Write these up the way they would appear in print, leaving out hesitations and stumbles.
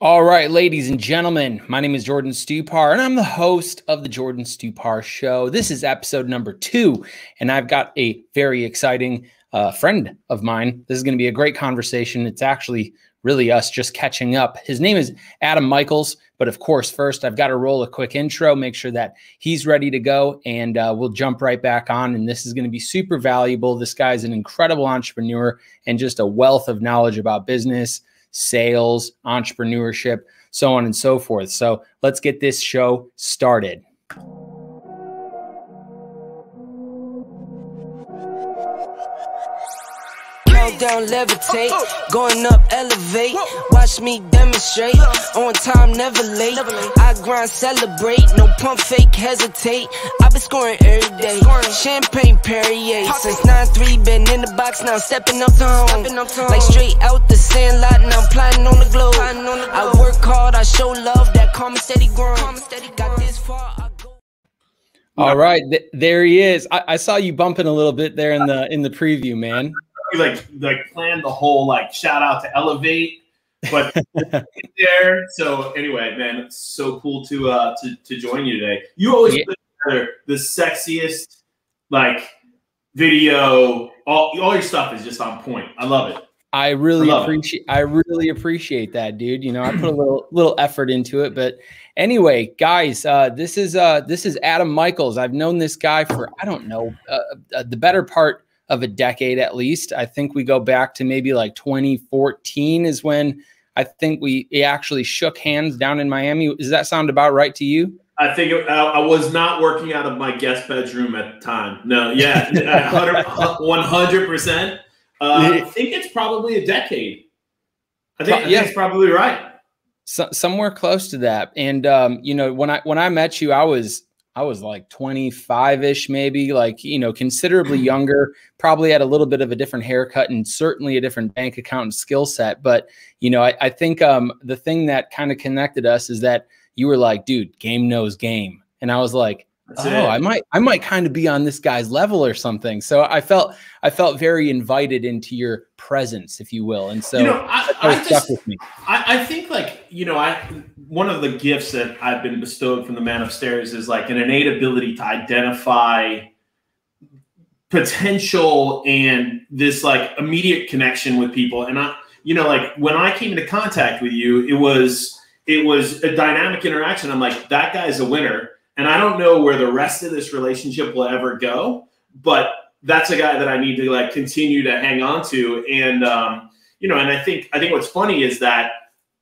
All right, ladies and gentlemen, my name is Jordan Stupar, and I'm the host of the Jordan Stupar Show. This is episode number 2, and I've got a very exciting friend of mine. This is going to be a great conversation. It's actually really us just catching up. His name is Adam Michaels, but of course, first, I've got to roll a quick intro, make sure that he's ready to go, and we'll jump right back on, and this is going to be super valuable. This guy's an incredible entrepreneur and just a wealth of knowledge about business, sales, entrepreneurship, so on and so forth. So let's get this show started. Down, levitate, going up, elevate, watch me demonstrate, on time, never late, I grind, celebrate, no pump, fake, hesitate, I've been scoring every day, champagne, Perrier, since 9-3, been in the box, now stepping up to home, like straight out the sandlot, now I'm plotting on the globe, I work hard, I show love, that karma steady growing, got this far, I go. All right, there he is. I saw you bumping a little bit there in the preview, man. Like planned the whole shout out to Elevate, but there. So anyway, man, it's so cool to join you today. You always put together the sexiest video. All your stuff is just on point. I love it. I really appreciate that, dude. You know, I put a little effort into it, but anyway, guys, this is Adam Michaels. I've known this guy for the better part of a decade at least. I think we go back to maybe 2014 is when I think we actually shook hands down in Miami. Does that sound about right to you? I think I was not working out of my guest bedroom at the time. No, yeah, 100%. I think it's probably a decade. I think it's probably right. Somewhere close to that. And you know, when I met you, I was like 25-ish, maybe, considerably younger, probably had a little bit of a different haircut and certainly a different bank account and skill set. But, you know, I think the thing that kind of connected us is that you were like, dude, game knows game. And I was like, I might kind of be on this guy's level or something. So I felt very invited into your presence, if you will. And so that stuck with me. I think one of the gifts that I've been bestowed from the man upstairs is an innate ability to identify potential and this immediate connection with people. And when I came into contact with you, it was a dynamic interaction. I'm like, that guy's a winner. And I don't know where the rest of this relationship will ever go, but that's a guy that I need to continue to hang on to. And, and I think what's funny is that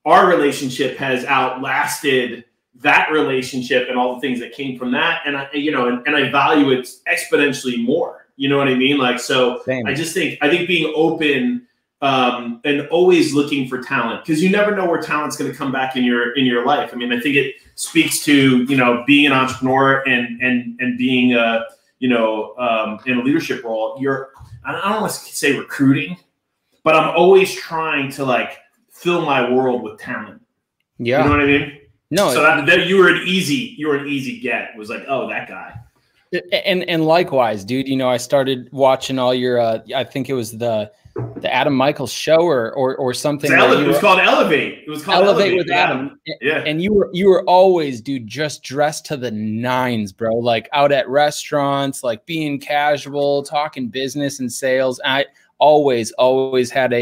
our relationship has outlasted that relationship and all the things that came from that. And I value it exponentially more, you know what I mean? Same. I think being open, and always looking for talent, because you never know where talent's going to come back in your life. I mean, I think it speaks to being an entrepreneur and being in a leadership role. I don't want to say recruiting, but I'm always trying to fill my world with talent. Yeah, you know what I mean? No, so that you were an easy get. It was oh, that guy. And likewise, dude. You know, I started watching all your. I think it was the Adam Michaels show or something. It was called Elevate. It was called Elevate with Adam. Yeah. And you were always, dude, just dressed to the nines, bro. Out at restaurants, being casual, talking business and sales. I always had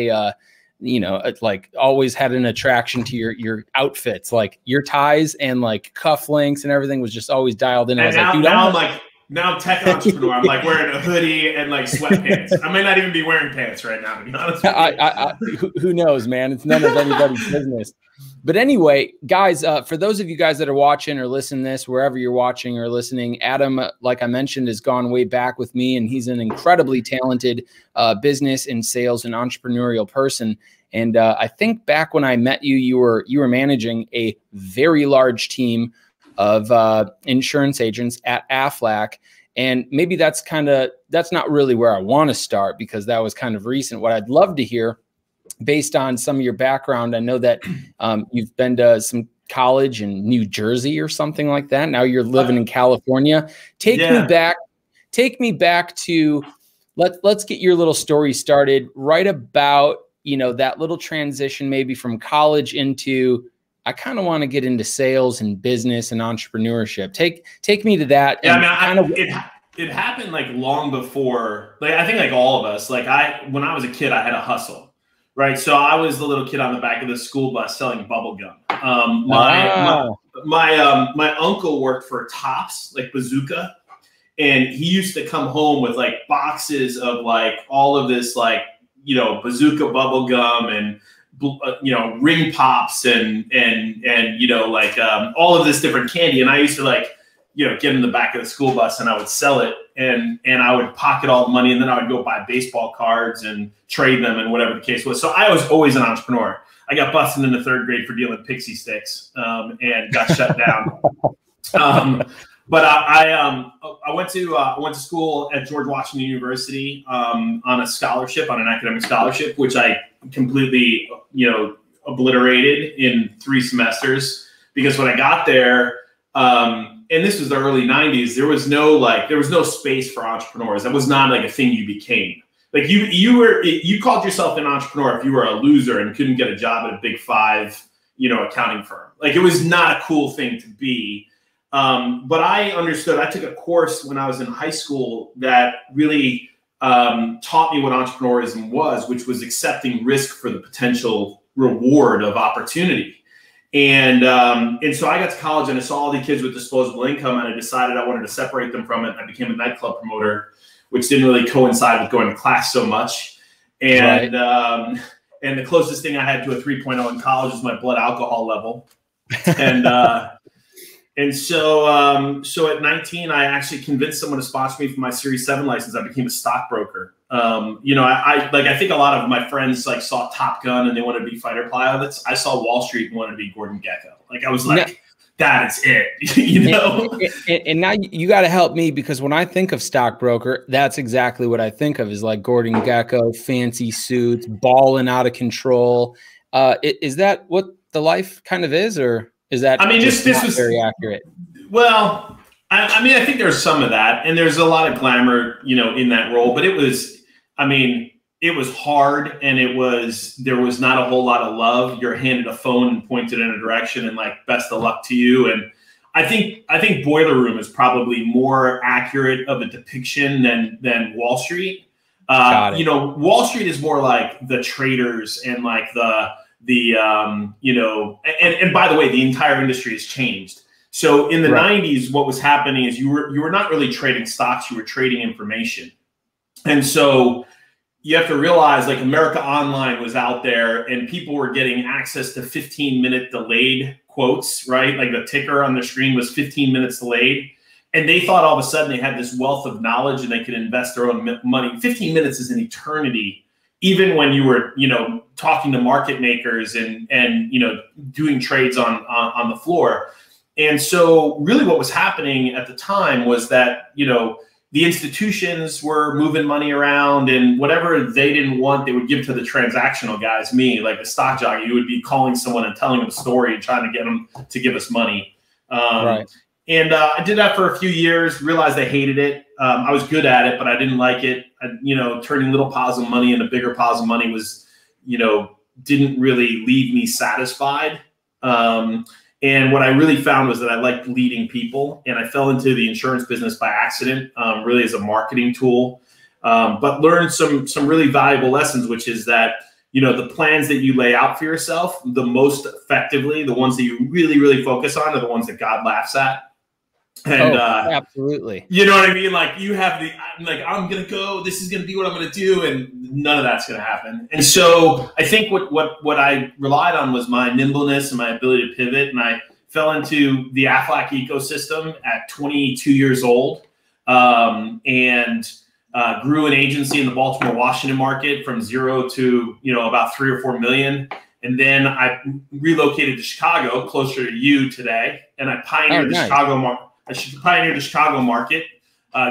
always had an attraction to your outfits, your ties and cufflinks and everything was just always dialed in. And now I'm tech entrepreneur. I'm wearing a hoodie and sweatpants. I might not even be wearing pants right now, to be honest. Who knows, man? It's none of anybody's business. But anyway, guys, for those of you guys that are watching or listening to this, wherever you're watching or listening, Adam, like I mentioned, has gone way back with me, and he's an incredibly talented business and sales and entrepreneurial person. And I think back when I met you, you were managing a very large team of insurance agents at Aflac. And maybe that's not really where I want to start, because that was kind of recent. What I'd love to hear, based on some of your background, I know that you've been to some college in New Jersey or something like that. Now you're living in California. Take me back to, let's get your little story started right about, that little transition maybe from college into I kind of want to get into sales and business and entrepreneurship. Take me to that. Yeah, I mean, it happened like long before. Like I think like all of us. Like when I was a kid, I had a hustle, right? So I was the little kid on the back of the school bus selling bubble gum. My uncle worked for Tops, like Bazooka, and he used to come home with like boxes of like all of this like Bazooka bubble gum and ring pops and like all of this different candy. And I used to like get in the back of the school bus and I would sell it and I would pocket all the money and then I would go buy baseball cards and trade them and whatever the case was. So I was always an entrepreneur. I got busted in the 3rd grade for dealing pixie sticks and got shut down. But I went to school at George Washington University on an academic scholarship, which I completely obliterated in 3 semesters because when I got there, and this was the early 90s, there was no space for entrepreneurs. That was not like a thing you became. Like you called yourself an entrepreneur if you were a loser and couldn't get a job at a Big 5 accounting firm. Like it was not a cool thing to be. But I understood. I took a course when I was in high school that really taught me what entrepreneurism was, which was accepting risk for the potential reward of opportunity. And so I got to college and I saw all the kids with disposable income and I decided I wanted to separate them from it. I became a nightclub promoter, which didn't really coincide with going to class so much. And and the closest thing I had to a 3.0 in college was my blood alcohol level. And so at 19, I actually convinced someone to sponsor me for my Series 7 license. I became a stockbroker. I think a lot of my friends like saw Top Gun and they wanted to be fighter pilots. I saw Wall Street and wanted to be Gordon Gekko. Like I was like, that is it, And now you got to help me because when I think of stockbroker, that's exactly what I think of is like Gordon Gekko, fancy suits, balling out of control. Is that what the life kind of is, or is that? I mean, this was very accurate. Well, I think there's some of that, and there's a lot of glamour, in that role. But it was hard, and there was not a whole lot of love. You're handed a phone and pointed in a direction, and like, best of luck to you. And I think Boiler Room is probably more accurate of a depiction than Wall Street. Wall Street is more like the traders and like and by the way, the entire industry has changed. So in the 90s, what was happening is you were not really trading stocks, you were trading information. And so you have to realize like America Online was out there and people were getting access to 15-minute delayed quotes, right? Like the ticker on the screen was 15 minutes delayed. And they thought all of a sudden they had this wealth of knowledge and they could invest their own money. 15 minutes is an eternity. Even when you were, talking to market makers and doing trades on the floor. And so really what was happening at the time was that, the institutions were moving money around and whatever they didn't want, they would give to the transactional guys, me, like the stock jockey, you would be calling someone and telling them a story and trying to get them to give us money. And I did that for a few years, realized I hated it. I was good at it, but I didn't like it. Turning little piles of money into bigger piles of money was, didn't really leave me satisfied. And what I really found was that I liked leading people, and I fell into the insurance business by accident, really as a marketing tool, but learned some really valuable lessons, which is that, the plans that you lay out for yourself, the most effectively, the ones that you really, really focus on are the ones that God laughs at. And absolutely. You know what I mean? Like you have I'm going to go, this is going to be what I'm going to do. And none of that's going to happen. And so I think what I relied on was my nimbleness and my ability to pivot. And I fell into the Aflac ecosystem at 22 years old and grew an agency in the Baltimore, Washington market from 0 to, about 3 or 4 million. And then I relocated to Chicago, closer to you today. And I pioneered the Chicago market.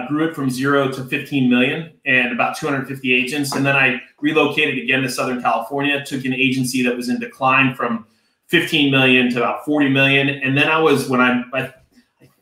Grew it from 0 to 15 million and about 250 agents. And then I relocated again to Southern California, took an agency that was in decline from 15 million to about 40 million. And then I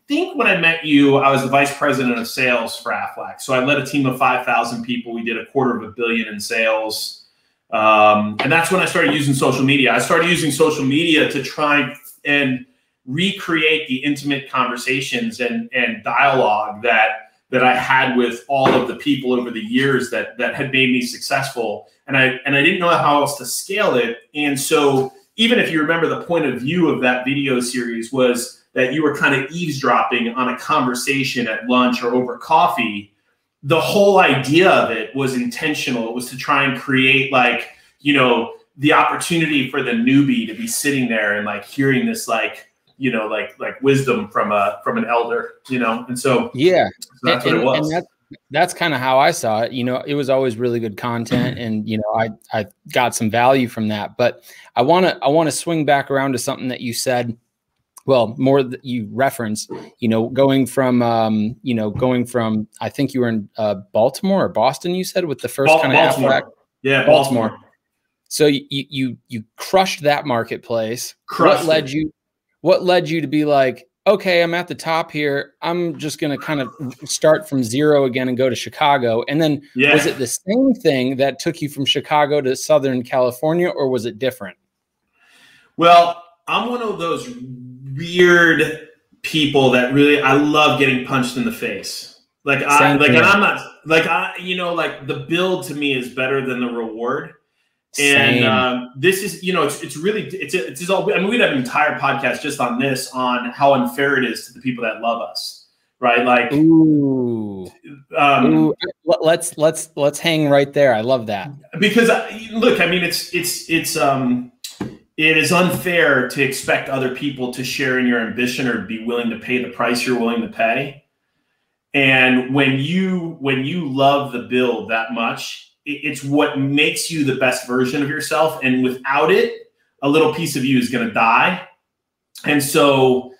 think when I met you, I was the vice president of sales for Aflac. So I led a team of 5,000 people. We did $250 million in sales. And that's when I started using social media. I started using social media to try and recreate the intimate conversations and dialogue that I had with all of the people over the years that had made me successful. And I didn't know how else to scale it. And so even if you remember, the point of view of that video series was that you were kind of eavesdropping on a conversation at lunch or over coffee. The whole idea of it was intentional. It was to try and create, like, you know, the opportunity for the newbie to be sitting there and like hearing this, like, you know, like wisdom from an elder, you know? And so, yeah, so that's what it was. And that's kind of how I saw it. You know, it was always really good content, and, you know, I got some value from that. But I want to swing back around to something that you said. Well, more that you referenced, you know, going from, I think you were in Baltimore or Boston, you said, with the first kind of Baltimore. Yeah, Baltimore. So you crushed that marketplace. What led you to be like, okay, I'm at the top here, I'm just going to kind of start from zero again and go to Chicago? And then was it the same thing that took you from Chicago to Southern California, or was it different? Well, I'm one of those weird people that really, I love getting punched in the face. Like, I'm not like, you know, like the build to me is better than the reward. And this is, you know, it's all, I mean, we'd have an entire podcast just on this, on how unfair it is to the people that love us. Right. Like, let's hang right there. I love that. Because look, I mean, it is unfair to expect other people to share in your ambition or be willing to pay the price you're willing to pay. And when you love the build that much, it's what makes you the best version of yourself. And without it, a little piece of you is going to die. And so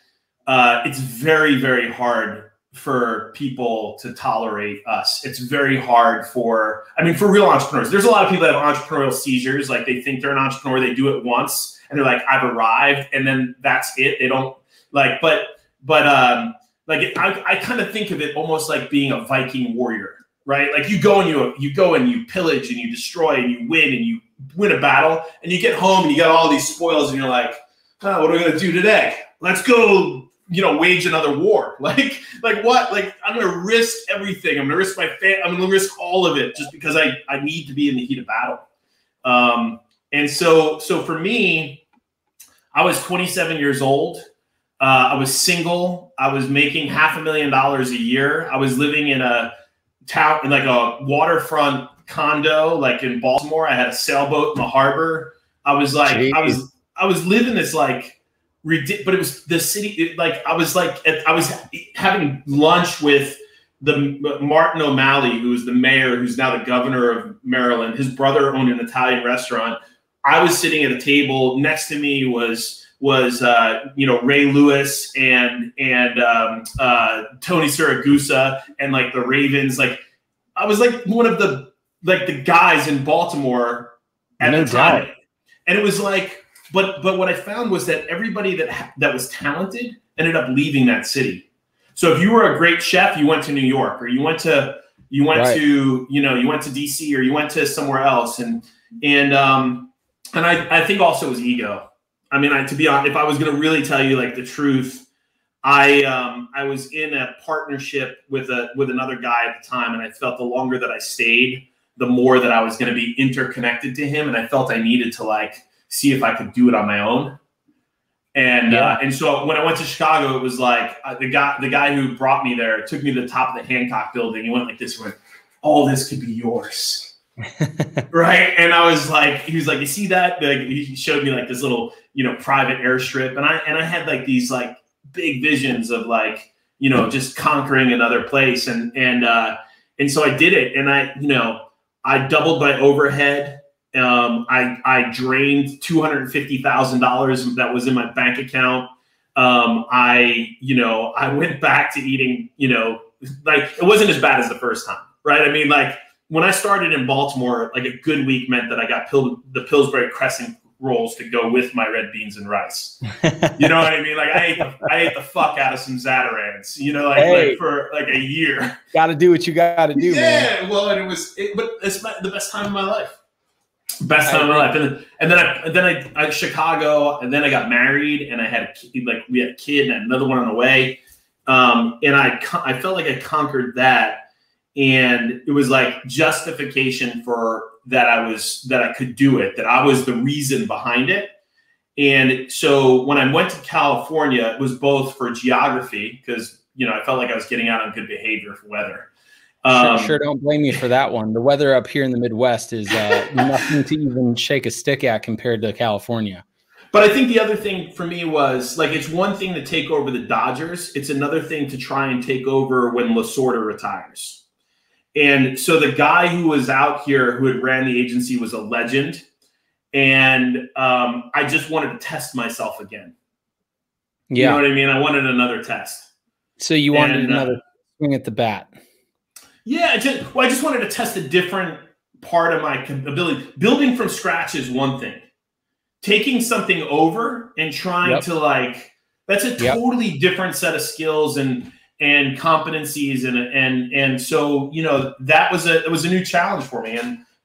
it's very, very hard for people to tolerate us. It's very hard for real entrepreneurs. There's a lot of people that have entrepreneurial seizures. Like, they think they're an entrepreneur, they do it once, and they're like, I've arrived, and then that's it. They don't like, I kind of think of it almost like being a Viking warrior, right? Like, you go and you pillage and you destroy and you win a battle, and you get home and you got all these spoils, and you're like, oh, what are we going to do today? Let's go, you know, wage another war. Like what? Like, I'm going to risk everything. I'm going to risk my family. I'm going to risk all of it just because I need to be in the heat of battle. And so for me, I was 27 years old. I was single. I was making $500,000 a year. I was living in a town, in like a waterfront condo, like in Baltimore. I had a sailboat in the harbor. I was like, jeez. I was living this like, but it was the city. I was having lunch with the Martin O'Malley, who was the mayor, who's now the governor of Maryland. His brother owned an Italian restaurant. I was sitting at a table. Next to me was Ray Lewis and Tony Siragusa and like the Ravens. Like, I was like one of the guys in Baltimore at the time. And it was like, but what I found was that everybody that was talented ended up leaving that city. So if you were a great chef, you went to New York, or you went to DC, or you went to somewhere else. And I think also it was ego. I mean, to be honest, if I was going to really tell you like the truth, I was in a partnership with another guy at the time, and I felt the longer that I stayed, the more that I was going to be interconnected to him, and I felt I needed to like see if I could do it on my own. And so when I went to Chicago, it was like the guy who brought me there took me to the top of the Hancock building. He went like this, went, all this could be yours. Right. And I was like, he was like, you see that? Like, he showed me like this little, private airstrip. And I had like these like big visions of like, just conquering another place. And so I did it. And I doubled my overhead. I drained $250,000 that was in my bank account. I went back to eating, like, it wasn't as bad as the first time. Right. I mean, like, when I started in Baltimore, like, a good week meant that I got the Pillsbury Crescent rolls to go with my red beans and rice. You know what I mean? Like, I ate the fuck out of some Zatarans, like for like a year. Got to do what you got to do, man. Yeah, well, but it's the best time of my life. Best time of my life. And then I Chicago, and then I got married, and I had we had a kid and another one on the way. And I felt like I conquered that, and it was like justification for that I could do it, that I was the reason behind it. And so when I went to California, it was both for geography, because, I felt like I was getting out on good behavior for weather. Sure, don't blame me for that one. The weather up here in the Midwest is nothing to even shake a stick at compared to California. But I think the other thing for me was, like, it's one thing to take over the Dodgers. It's another thing to try and take over when Lasorda retires. And so the guy who was out here who had ran the agency was a legend. And I just wanted to test myself again. Yeah. You know what I mean? I wanted another test. So you wanted another swing at the bat. Yeah. I just wanted to test a different part of my ability. Building from scratch is one thing. Taking something over and trying to that's a totally different set of skills and competencies. And so, it was a new challenge for me.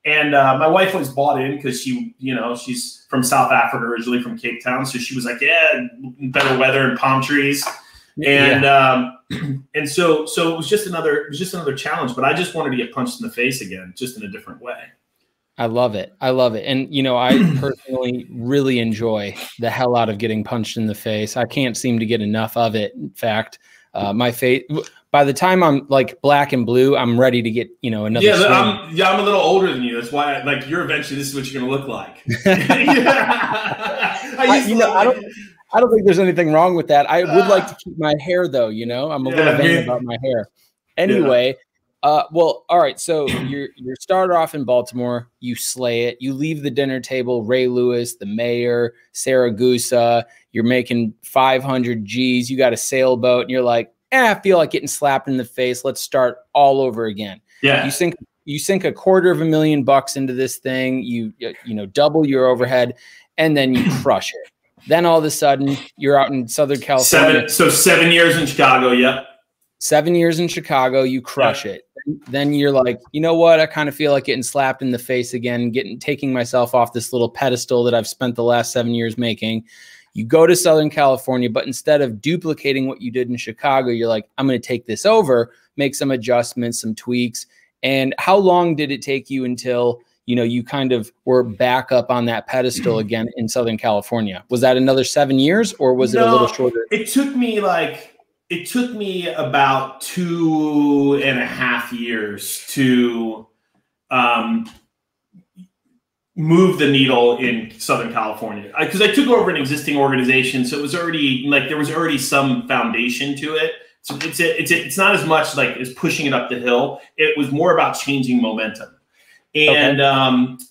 And my wife was bought in because she's from South Africa, originally from Cape Town. So she was like, yeah, better weather and palm trees. And and so it was just another challenge, but I just wanted to get punched in the face again, just in a different way. I love it. And, I personally really enjoy the hell out of getting punched in the face. I can't seem to get enough of it. In fact, my face, by the time I'm like black and blue, I'm ready to get, another. Yeah, I'm a little older than you. That's why you're eventually, this is what you're going to look like. I don't think there's anything wrong with that. I would like to keep my hair though, I'm a little vain about my hair. Anyway, well, all right. So you're started off in Baltimore, you slay it. You leave the dinner table, Ray Lewis, the mayor, Saragusa, you're making 500 G's. You got a sailboat and you're like, I feel like getting slapped in the face. Let's start all over again. Yeah. You sink $250,000 into this thing. You double your overhead and then you crush it. Then all of a sudden you're out in Southern California. 7 years in Chicago. Yep. 7 years in Chicago, you crush it. Then you're like, you know what? I kind of feel like getting slapped in the face again, taking myself off this little pedestal that I've spent the last 7 years making. You go to Southern California, but instead of duplicating what you did in Chicago, you're like, I'm going to take this over, make some adjustments, some tweaks. And how long did it take you until, you kind of were back up on that pedestal again in Southern California? Was that another 7 years or was it a little shorter? It took me about 2.5 years to move the needle in Southern California, because I took over an existing organization, so it was already there was already some foundation to it. So it's not as much as pushing it up the hill. It was more about changing momentum, and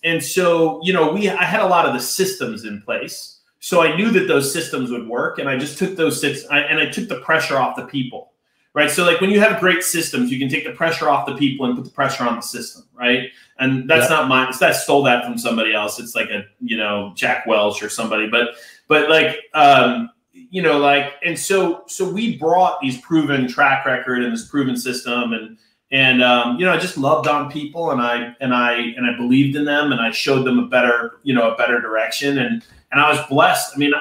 and so I had a lot of the systems in place. So I knew that those systems would work, and I just took those and I took the pressure off the people, right? So when you have great systems, you can take the pressure off the people and put the pressure on the system, right? And that's not mine. I stole that from somebody else. It's like a Jack Welch or somebody, and so we brought these proven track record and this proven system, and I just loved on people, and I believed in them, and I showed them a better direction, and I was blessed. I mean,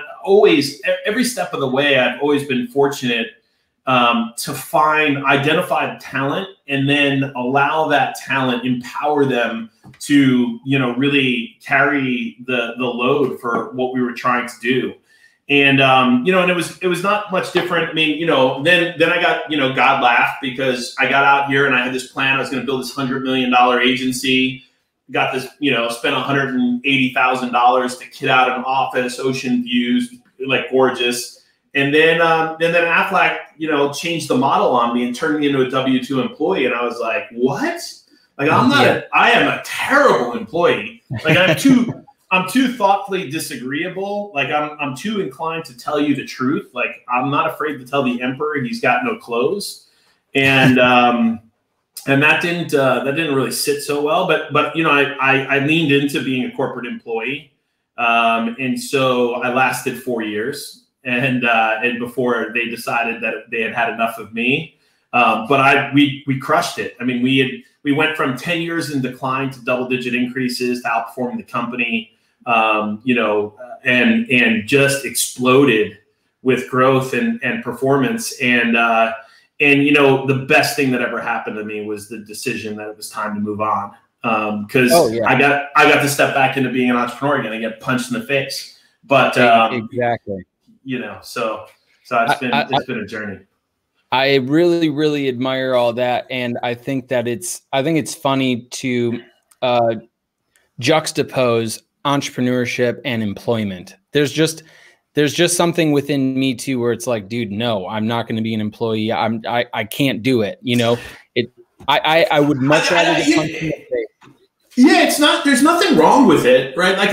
every step of the way, I've always been fortunate to identify talent, and then allow that talent, empower them to, really carry the load for what we were trying to do. And, and it was not much different. I mean, then I got, God laughed, because I got out here and I had this plan. I was going to build this $100 million agency. Got this, spent $180,000 to kit out an office, ocean views, gorgeous. And then Aflac, changed the model on me and turned me into a W-2 employee. And I was like, what? I am a terrible employee. I'm too thoughtfully disagreeable. I'm too inclined to tell you the truth. I'm not afraid to tell the emperor he's got no clothes. And that didn't really sit so well, but I leaned into being a corporate employee. And so I lasted 4 years, and before they decided that they had had enough of me. But we crushed it. I mean, we went from 10 years in decline to double-digit increases to outperforming the company, you know, and just exploded with growth and performance. And you know, the best thing that ever happened to me was the decision that it was time to move on. Because I got to step back into being an entrepreneur again and get punched in the face. But exactly, you know, so it's been a journey. I really, really admire all that, and I think that it's funny to juxtapose entrepreneurship and employment. There's just something within me too where it's like, dude, no, I'm not going to be an employee. I can't do it. You know, I would much rather get punched in the face. Yeah, it's not. There's nothing wrong with it, right? Like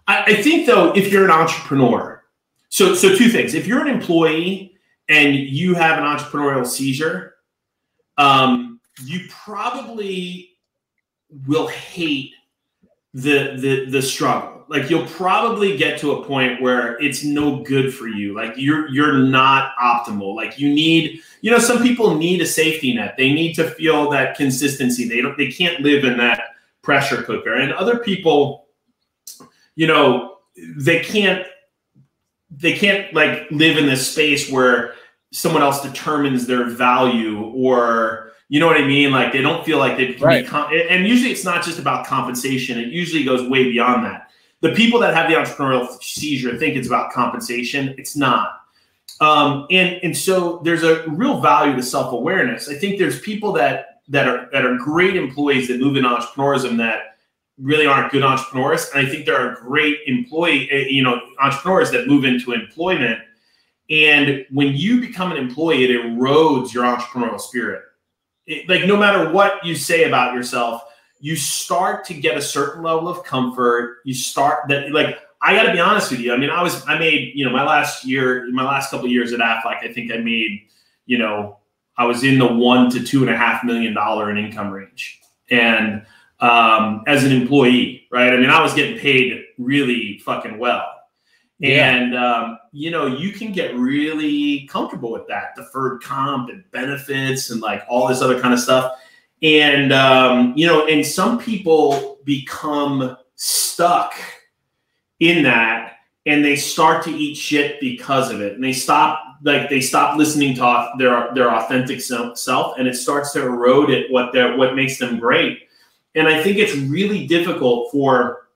I think though, if you're an entrepreneur, so two things. If you're an employee and you have an entrepreneurial seizure, you probably will hate the struggle. Like you'll probably get to a point where it's no good for you. Like you're not optimal. Like you need, you know, some people need a safety net. They need to feel that consistency. They can't live in that pressure cooker. And other people, you know, they can't like live in this space where someone else determines their value, or you know what I mean? Like they don't feel like they can be and usually it's not just about compensation. It usually goes way beyond that. The people that have the entrepreneurial seizure think it's about compensation. It's not. And so there's a real value to self-awareness. I think there's people that are great employees that move into entrepreneurism that really aren't good entrepreneurs. And I think there are great entrepreneurs that move into employment. And when you become an employee, it erodes your entrepreneurial spirit. Like no matter what you say about yourself, you start to get a certain level of comfort. You start that, like, I got to be honest with you. I mean, I made, you know, my last couple of years at Aflac, I think I made, you know, I was in the $1 to $2.5 million in income range. And as an employee, right? I mean, I was getting paid really fucking well. Yeah. And, you know, you can get really comfortable with that deferred comp and benefits and like all this other kind of stuff. And, you know, and some people become stuck in that and they start to eat shit because of it. And they stop listening to their authentic self, and it starts to erode it, what makes them great. And I think it's really difficult for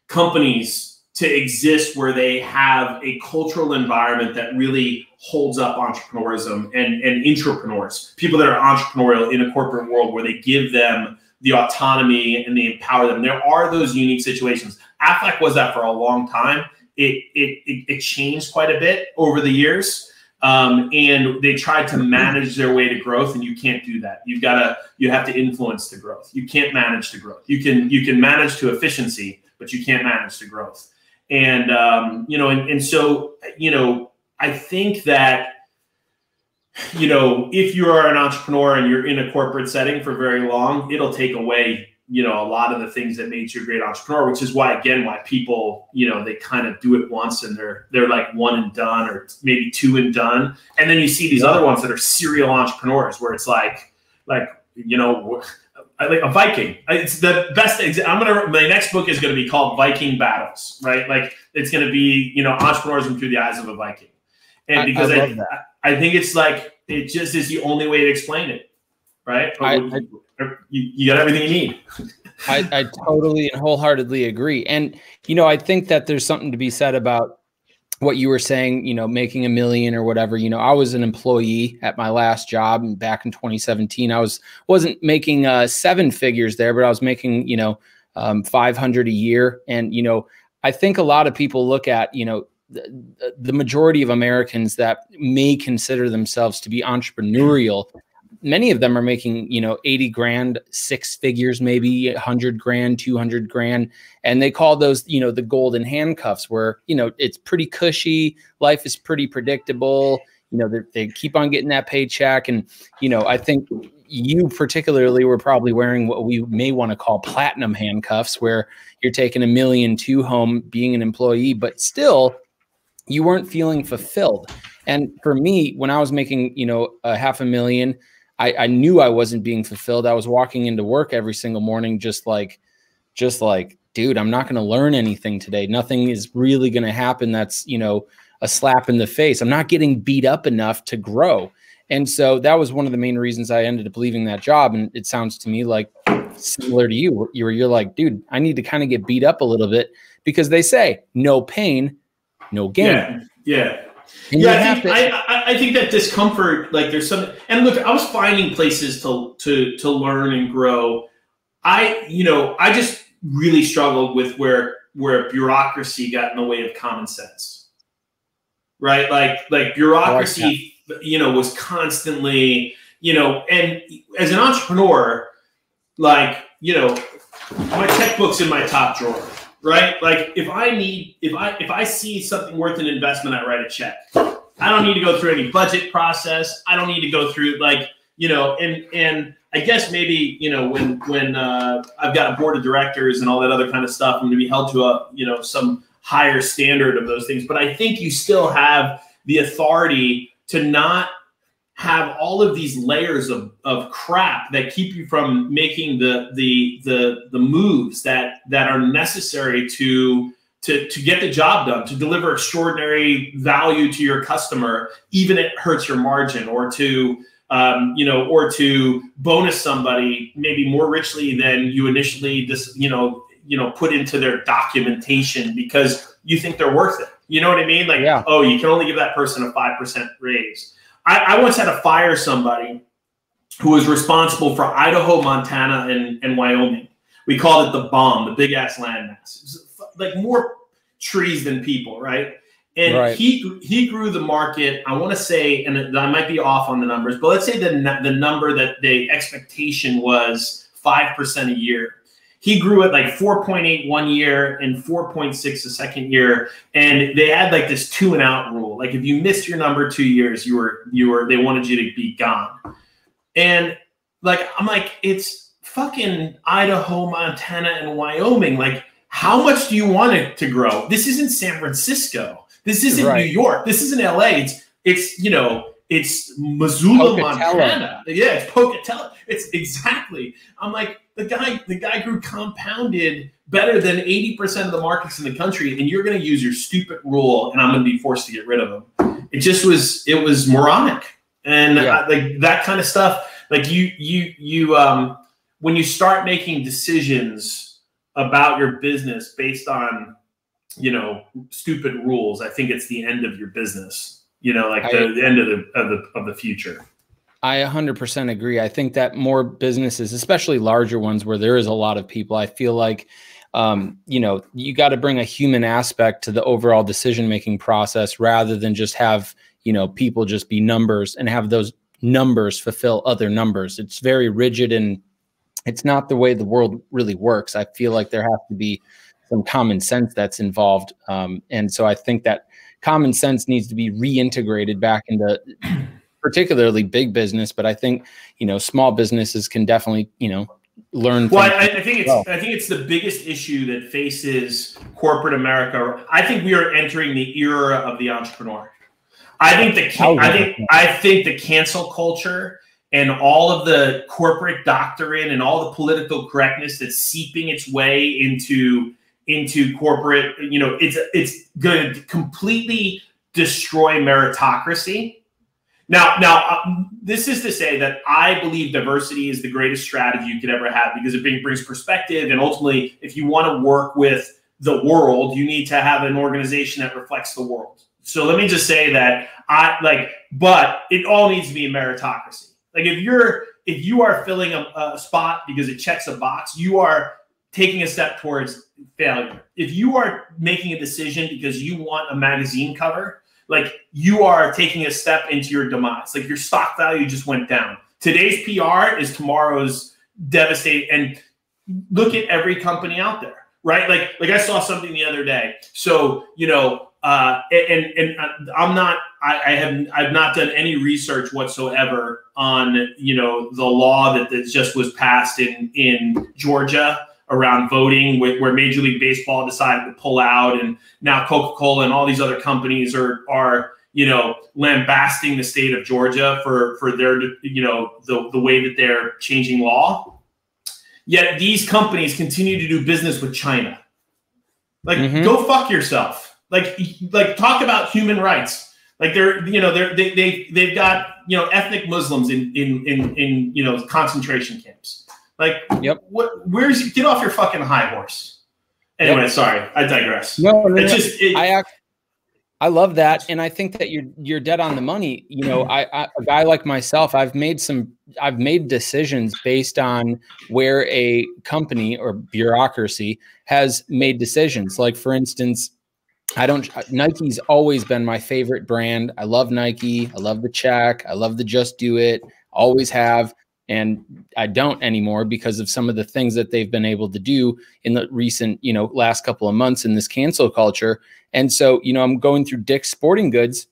companies to exist where they have a cultural environment that really holds up entrepreneurism and entrepreneurs, people that are entrepreneurial in a corporate world where they give them the autonomy and they empower them. There are those unique situations. Aflac was that for a long time. It changed quite a bit over the years. And they tried to manage their way to growth, and you can't do that. You have to influence the growth. You can't manage the growth. You can manage to efficiency, but you can't manage the growth. And, you know, and so, you know, I think that, you know, if you are an entrepreneur and you're in a corporate setting for very long, it'll take away, you know, a lot of the things that made you a great entrepreneur, which is why people, you know, they kind of do it once and they're like one and done, or maybe two and done. And then you see these other ones that are serial entrepreneurs where it's like, you know, like a Viking. It's the best. My next book is going to be called Viking Battles, right? Like it's going to be, you know, entrepreneurism through the eyes of a Viking. And because I think it's like, it just is the only way to explain it, right? You got everything you need. I totally and wholeheartedly agree. And, you know, I think that there's something to be said about what you were saying, you know, making $1 million or whatever. You know, I was an employee at my last job, and back in 2017, I wasn't making 7 figures there, but I was making, you know, 500 a year. And, you know, I think a lot of people look at, you know, the majority of Americans that may consider themselves to be entrepreneurial, many of them are making, you know, 80 grand, 6 figures, maybe 100 grand, 200 grand. And they call those, you know, the golden handcuffs, where, you know, it's pretty cushy. Life is pretty predictable. You know, they keep on getting that paycheck. And, you know, I think you particularly were probably wearing what we may want to call platinum handcuffs, where you're taking $1.2 million home being an employee, but still you weren't feeling fulfilled. And for me, when I was making, you know, $500,000, I knew I wasn't being fulfilled. I was walking into work every single morning, just like, dude, I'm not going to learn anything today. Nothing is really going to happen. That's, you know, a slap in the face. I'm not getting beat up enough to grow. And so that was one of the main reasons I ended up leaving that job. And it sounds to me like similar to you, you're like, dude, I need to kind of get beat up a little bit, because they say no pain, no gain. Yeah. And yeah, I think that discomfort, like there's some, and look, I was finding places to learn and grow. I just really struggled with where bureaucracy got in the way of common sense, right? Like bureaucracy, was constantly, and as an entrepreneur, like, my checkbook's in my top drawer. Right? Like if I see something worth an investment, I write a check. I don't need to go through any budget process. I don't need to go through and I guess maybe, when I've got a board of directors and all that other kind of stuff, I'm going to be held to some higher standard of those things. But I think you still have the authority to not have all of these layers of crap that keep you from making the moves that are necessary to get the job done, to deliver extraordinary value to your customer, even if it hurts your margin, or to bonus somebody maybe more richly than you initially put into their documentation because you think they're worth it. You know what I mean? Like, oh, you can only give that person a 5% raise. I once had to fire somebody who was responsible for Idaho, Montana, and Wyoming. We called it the bomb, the big ass landmass. Like more trees than people, right? And he grew the market. I want to say, and I might be off on the numbers, but let's say the number that the expectation was 5% a year. He grew at like 4.8 one year and 4.6 the second year. And they had like this 2 and out rule. Like if you missed your number 2 years, they wanted you to be gone. And like, I'm like, it's fucking Idaho, Montana, and Wyoming. Like, how much do you want it to grow? This isn't San Francisco. This isn't New York. This isn't LA. It's Missoula, Montana. Yeah, it's Pocatello. It's exactly. I'm like, the guy grew compounded better than 80% of the markets in the country, and you're going to use your stupid rule, and I'm going to be forced to get rid of him. It was moronic, and like that kind of stuff. Like when you start making decisions about your business based on stupid rules, I think it's the end of your business. The end of the future. I 100% agree. I think that more businesses, especially larger ones where there is a lot of people, I feel like, you got to bring a human aspect to the overall decision-making process rather than just have, people just be numbers and have those numbers fulfill other numbers. It's very rigid and it's not the way the world really works. I feel like there has to be some common sense that's involved. And so I think that common sense needs to be reintegrated back into particularly big business, but I think, small businesses can definitely, learn. Well, I think it's the biggest issue that faces corporate America. I think we are entering the era of the entrepreneur. I think the cancel culture and all of the corporate doctrine and all the political correctness that's seeping its way into corporate, it's going to completely destroy meritocracy. Now, this is to say that I believe diversity is the greatest strategy you could ever have because it brings perspective. And ultimately, if you want to work with the world, you need to have an organization that reflects the world. So let me just say that but it all needs to be a meritocracy. Like if you are filling a spot because it checks a box, you are taking a step towards failure. If you are making a decision because you want a magazine cover, like you are taking a step into your demise. Like your stock value just went down. Today's PR is tomorrow's devastating. And look at every company out there, right? Like I saw something the other day. So, I've not done any research whatsoever on, the law that just was passed in Georgia around voting, where Major League Baseball decided to pull out, and now Coca-Cola and all these other companies are lambasting the state of Georgia for their, the way that they're changing law. Yet these companies continue to do business with China. Like, go fuck yourself. Like talk about human rights. Like they've got, ethnic Muslims in concentration camps. Like, get off your fucking high horse. Anyway, sorry, I digress. No, I love that, and I think that you're dead on the money. A guy like myself, I've made decisions based on where a company or bureaucracy has made decisions. Like, for instance, Nike's always been my favorite brand. I love Nike. I love the check. I love the just do it. Always have. And I don't anymore because of some of the things that they've been able to do in the recent, last couple of months in this cancel culture. And so, I'm going through Dick's Sporting Goods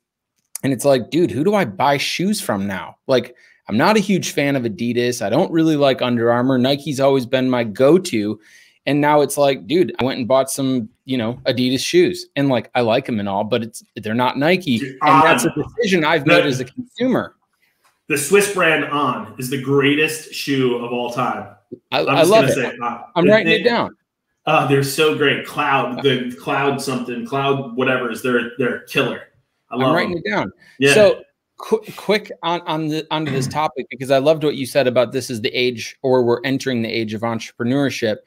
and it's like, dude, who do I buy shoes from now? Like, I'm not a huge fan of Adidas. I don't really like Under Armour. Nike's always been my go-to. And now it's like, dude, I went and bought some, Adidas shoes and like, I like them and all, but they're not Nike. And that's a decision I've made as a consumer. The Swiss brand On is the greatest shoe of all time. I love it. I'm writing it down. They're so great. Cloud whatever is they're killer. I'm writing it down. Yeah. So quick onto this topic, because I loved what you said about this is the age, or we're entering the age of entrepreneurship.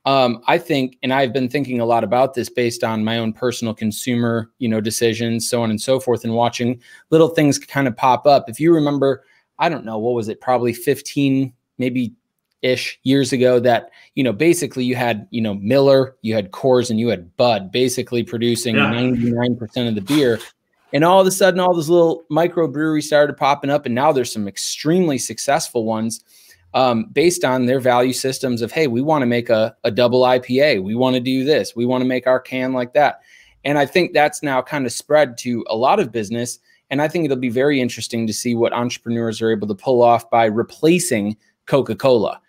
I think, and I've been thinking a lot about this based on my own personal consumer, decisions, so on and so forth, and watching little things kind of pop up. If you remember, I don't know, what was it? Probably 15, maybe ish years ago that, basically you had, Miller, you had Coors, and you had Bud basically producing 99% of the beer. And all of a sudden, all those little microbreweries started popping up. And now there's some extremely successful ones based on their value systems of, hey, we want to make a double IPA. We want to do this. We want to make our can like that. And I think that's now kind of spread to a lot of business. And I think it'll be very interesting to see what entrepreneurs are able to pull off by replacing Coca-Cola,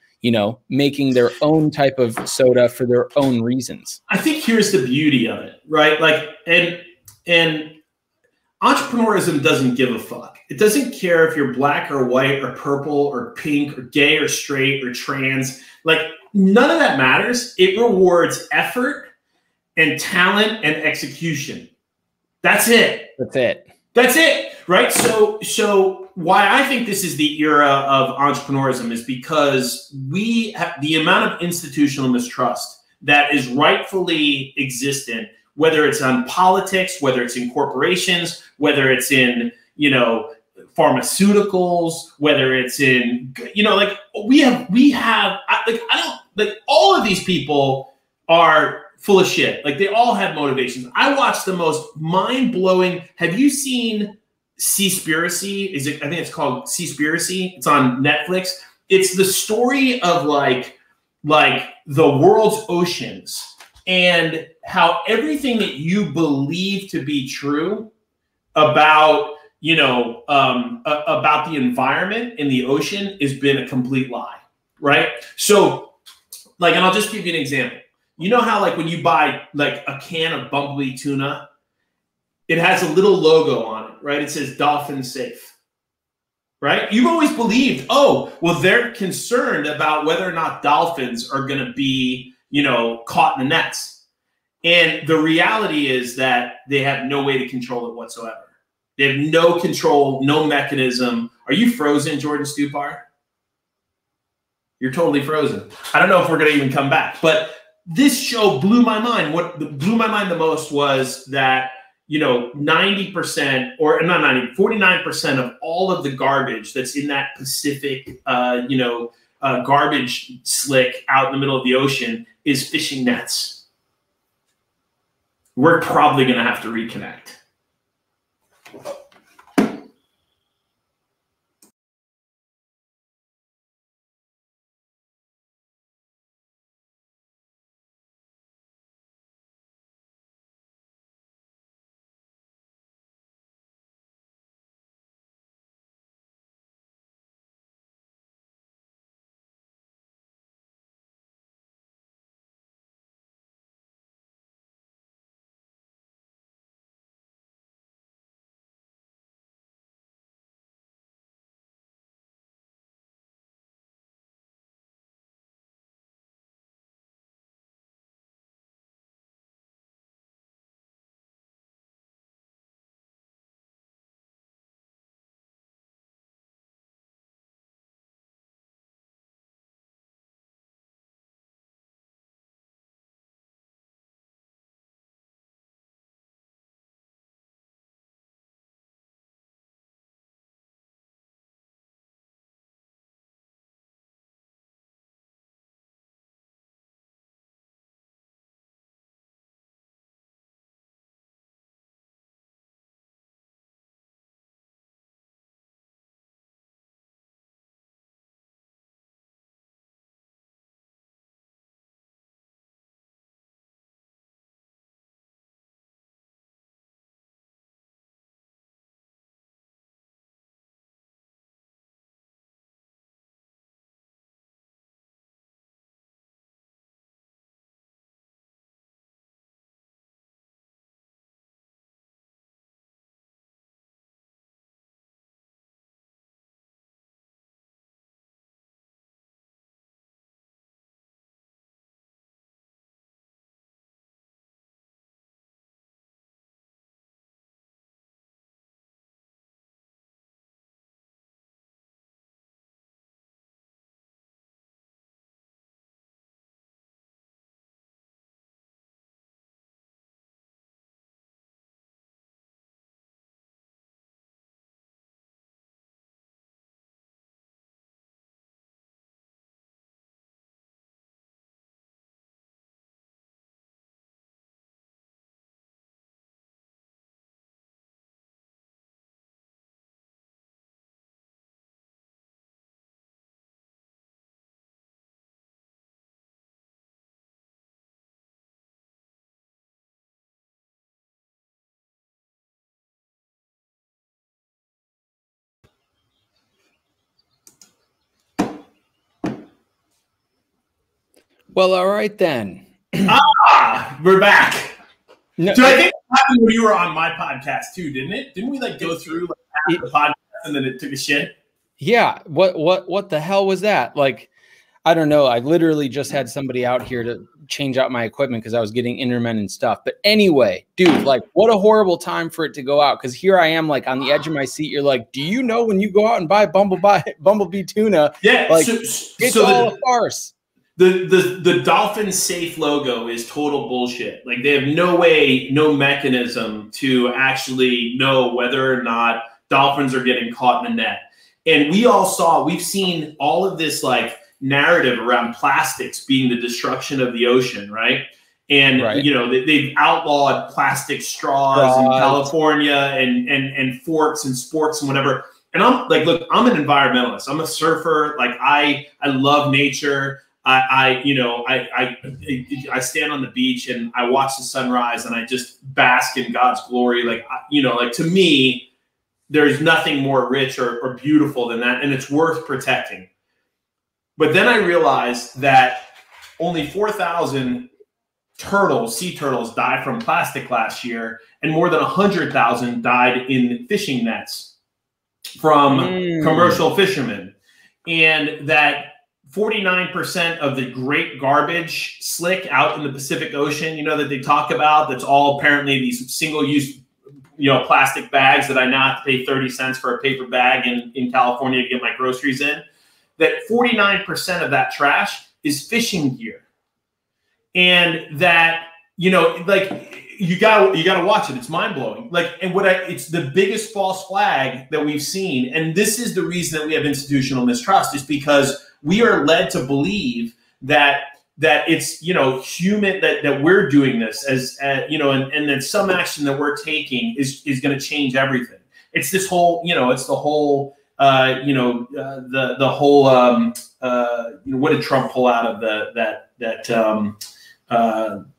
making their own type of soda for their own reasons. I think here's the beauty of it, right? Like, and entrepreneurism doesn't give a fuck. It doesn't care if you're black or white or purple or pink or gay or straight or trans. Like, none of that matters. It rewards effort and talent and execution. That's it. That's it, right? So why I think this is the era of entrepreneurism is because we have the amount of institutional mistrust that is rightfully existent, whether it's on politics, whether it's in corporations, whether it's in, pharmaceuticals, whether it's in, all of these people are full of shit. Like, they all have motivations. I watched the most mind-blowing. Have you seen Seaspiracy? I think it's called Seaspiracy. It's on Netflix. It's the story of like the world's oceans and how everything that you believe to be true about, about the environment in the ocean has been a complete lie, right? So, and I'll just give you an example. You know how, when you buy, a can of Bumblebee tuna, it has a little logo on it, right? It says dolphin safe, right? You've always believed, they're concerned about whether or not dolphins are going to be, caught in the nets. And the reality is that they have no way to control it whatsoever. They have no control, no mechanism. Are you frozen, Jordan Stupar? You're totally frozen. I don't know if we're going to even come back, but this show blew my mind. What blew my mind the most was that, 90% or not 90, 49% of all of the garbage that's in that Pacific, garbage slick out in the middle of the ocean is fishing nets. We're probably going to have to reconnect. Well, all right then. We're back. No, so I think it happened when you were on my podcast too, didn't it? Didn't we like go through like half the podcast and then it took a shit? Yeah. What the hell was that? Like, I don't know. I literally just had somebody out here to change out my equipment because I was getting intermittent stuff. But anyway, dude, like, what a horrible time for it to go out. Because here I am, like, on the edge of my seat. You're like, do you know when you go out and buy Bumblebee tuna? Yeah, like, it's all a farce. The Dolphin Safe logo is total bullshit. Like, they have no way, no mechanism to actually know whether or not dolphins are getting caught in the net. And we've seen all of this like narrative around plastics being the destruction of the ocean, right? And you know, they've outlawed plastic straws in California and forks and sports and whatever. And I'm like, look, I'm an environmentalist. I'm a surfer. Like, I love nature. I stand on the beach and I watch the sunrise and I just bask in God's glory. Like, you know, like, to me, there's nothing more rich or beautiful than that, and it's worth protecting. But then I realized that only 4,000 sea turtles died from plastic last year, and more than 100,000 died in fishing nets from commercial fishermen. And that 49% of the great garbage slick out in the Pacific Ocean, you know, that they talk about, that's all apparently these single-use, you know, plastic bags that I now have to pay 30 cents for a paper bag in California to get my groceries in, that 49% of that trash is fishing gear. And that, you know, like, you gotta watch it. It's mind blowing. Like, and it's the biggest false flag that we've seen. And this is the reason that we have institutional mistrust, is because we are led to believe that it's, you know, human, that we're doing this as you know, and that some action that we're taking is going to change everything. It's this whole, you know, it's the whole, you know, the whole, you know, what did Trump pull out of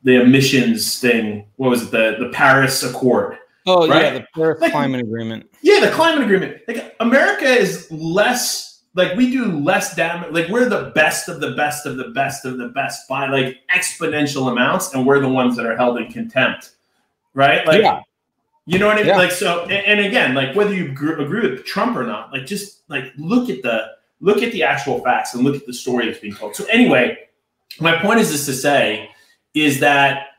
the emissions thing? What was it? The Paris Accord. Oh, right? Yeah, the Paris Climate Agreement. Yeah, the climate agreement. Like, America is less. Like, we do less damage. Like, we're the best of the best of the best of the best by like exponential amounts, and we're the ones that are held in contempt, right? Like, yeah. You know what I mean? Yeah. Like, so, and again, like, whether you agree with Trump or not, like, just like look at the actual facts and look at the story that's being told. So anyway, my point is this to say is that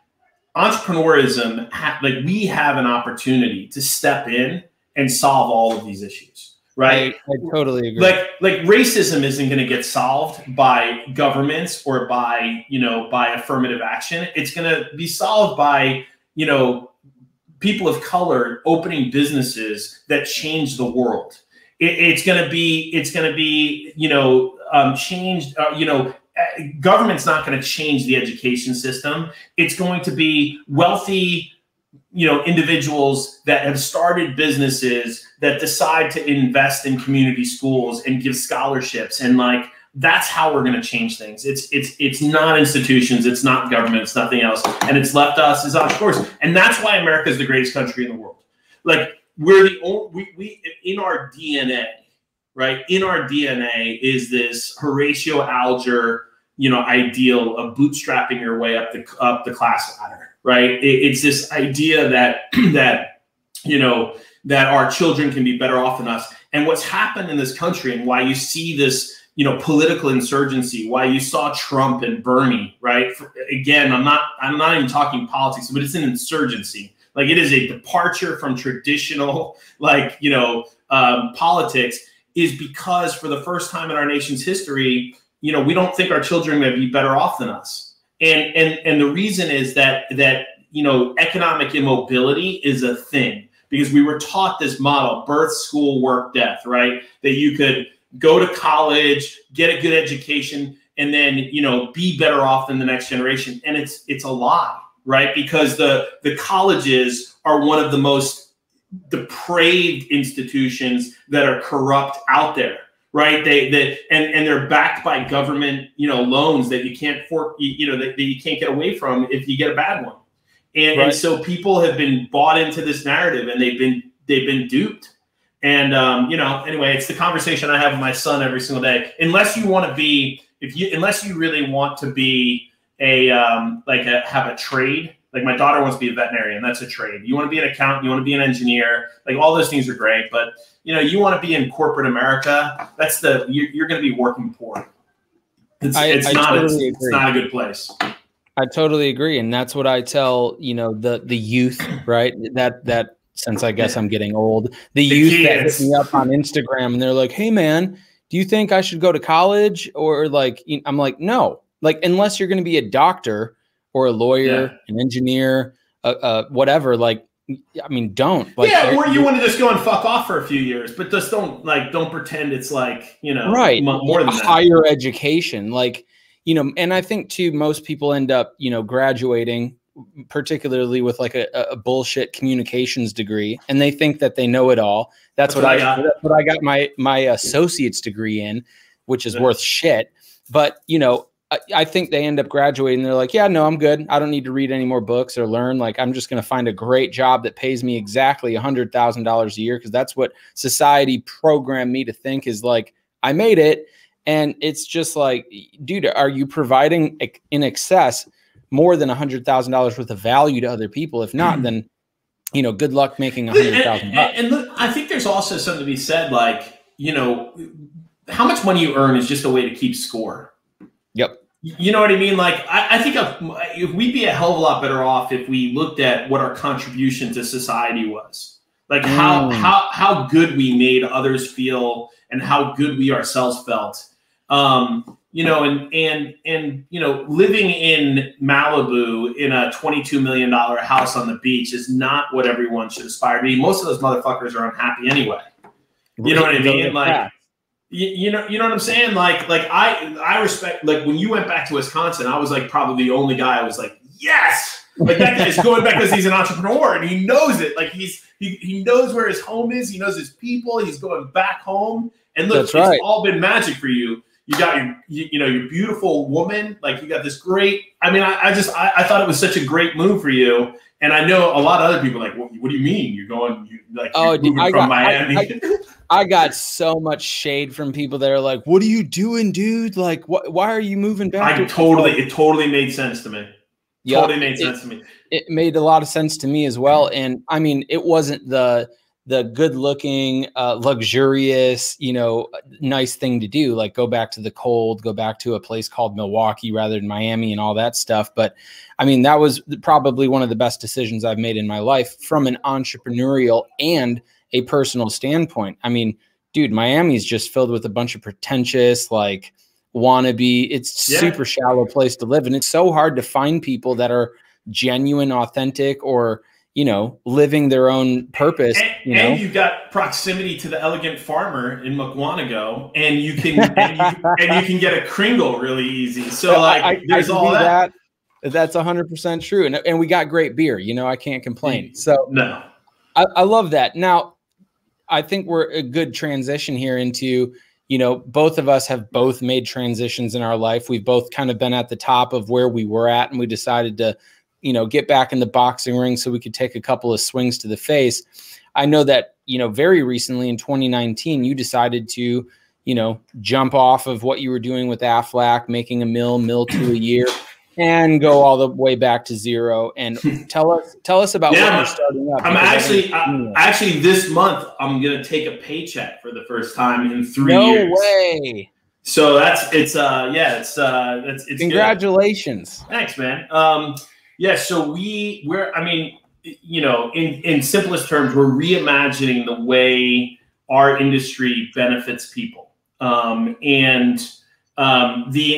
entrepreneurism, like, we have an opportunity to step in and solve all of these issues. Right. I totally agree. Like racism isn't going to get solved by governments or by, you know, by affirmative action. It's going to be solved by, you know, people of color opening businesses that change the world. It's going to be, you know, changed, you know, government's not going to change the education system. It's going to be wealthy, you know, individuals that have started businesses that decide to invest in community schools and give scholarships. And like, that's how we're going to change things. It's not institutions. It's not government. It's nothing else. And it's left us as entrepreneurs. And that's why America is the greatest country in the world. Like, we're the only, we in our DNA, right? In our DNA is this Horatio Alger, you know, ideal of bootstrapping your way up the class ladder. Right. It's this idea that you know, that our children can be better off than us. And what's happened in this country, and why you see this, you know, political insurgency, why you saw Trump and Bernie, right? Again, I'm not even talking politics, but it's an insurgency. Like, it is a departure from traditional, like, you know, politics, is because for the first time in our nation's history, you know, we don't think our children are going to be better off than us. And the reason is that you know, economic immobility is a thing, because we were taught this model: birth, school, work, death, right? That you could go to college, get a good education, and then, you know, be better off than the next generation. And it's a lie, right? Because the colleges are one of the most depraved institutions that are corrupt out there. Right, and they're backed by government, you know, loans that you can't you know, that you can't get away from if you get a bad one, and so people have been bought into this narrative, and they've been duped, and you know, anyway, it's the conversation I have with my son every single day. Unless you want to be unless you really want to be have a trade. Like my daughter wants to be a veterinarian. That's a trade. You want to be an accountant. You want to be an engineer. Like all those things are great. But you want to be in corporate America. You're going to be working poor. It's not a good place. I totally agree. And that's what I tell, the youth, right? That since I guess I'm getting old, the youth that hit me up on Instagram and they're like, hey man, do you think I should go to college? Or I'm like, no, unless you're going to be a doctor or a lawyer, an engineer, whatever, don't. Or you want to just go and fuck off for a few years, but just don't pretend it's right. more than that. Higher education, and I think too, most people end up, graduating, particularly with a bullshit communications degree, and they think that they know it all. That's what I got my associate's degree in, which is worth shit. But I think they end up graduating. They're like, yeah, no, I'm good. I don't need to read any more books or learn. I'm just going to find a great job that pays me exactly $100,000 a year. Cause that's what society programmed me to think is I made it. And it's just dude, are you providing in excess more than $100,000 worth of value to other people? If not, then, good luck making $100,000. And look, I think there's also something to be said, how much money you earn is just a way to keep score. Yep. You know what I mean? I think if we'd be a hell of a lot better off if we looked at what our contribution to society was, how good we made others feel and how good we ourselves felt. And living in Malibu in a $22 million house on the beach is not what everyone should aspire to be. Most of those motherfuckers are unhappy anyway. You know what I mean? You know what I'm saying? I respect, when you went back to Wisconsin, I was probably the only guy. I was yes, that guy's going back because he's an entrepreneur and he knows it. He knows where his home is. He knows his people. He's going back home. And look, it's all been magic for you. You got your beautiful woman. You got this great, I thought it was such a great move for you. And I know a lot of other people what do you mean? You're going, from Miami. I got so much shade from people that are like, what are you doing, dude? Why are you moving back? It totally made sense to me. Yep. Totally made sense to me. It made a lot of sense to me as well. And it wasn't the good looking, luxurious, nice thing to do. Go back to the cold, go back to a place called Milwaukee rather than Miami and all that stuff. But that was probably one of the best decisions I've made in my life from an entrepreneurial and a personal standpoint. Dude, Miami is just filled with a bunch of pretentious, wannabe. It's super shallow place to live. And it's so hard to find people that are genuine, authentic, or, living their own purpose. And you've got proximity to the elegant farmer in Mukwonago, and you can get a Kringle really easy. So there's all that. That's 100% true. And we got great beer, I can't complain. So no, I love that. Now, I think we're a good transition here into, both of us have both made transitions in our life. We've both kind of been at the top of where we were at, and we decided to, get back in the boxing ring so we could take a couple of swings to the face. I know that, very recently in 2019, you decided to, jump off of what you were doing with Aflac, making a mill to a year, and go all the way back to zero. And tell us about what you're starting up. I'm actually this month, I'm going to take a paycheck for the first time in 3 years. No way. So it's congratulations. Good. Thanks, man. So in simplest terms, we're reimagining the way our industry benefits people. The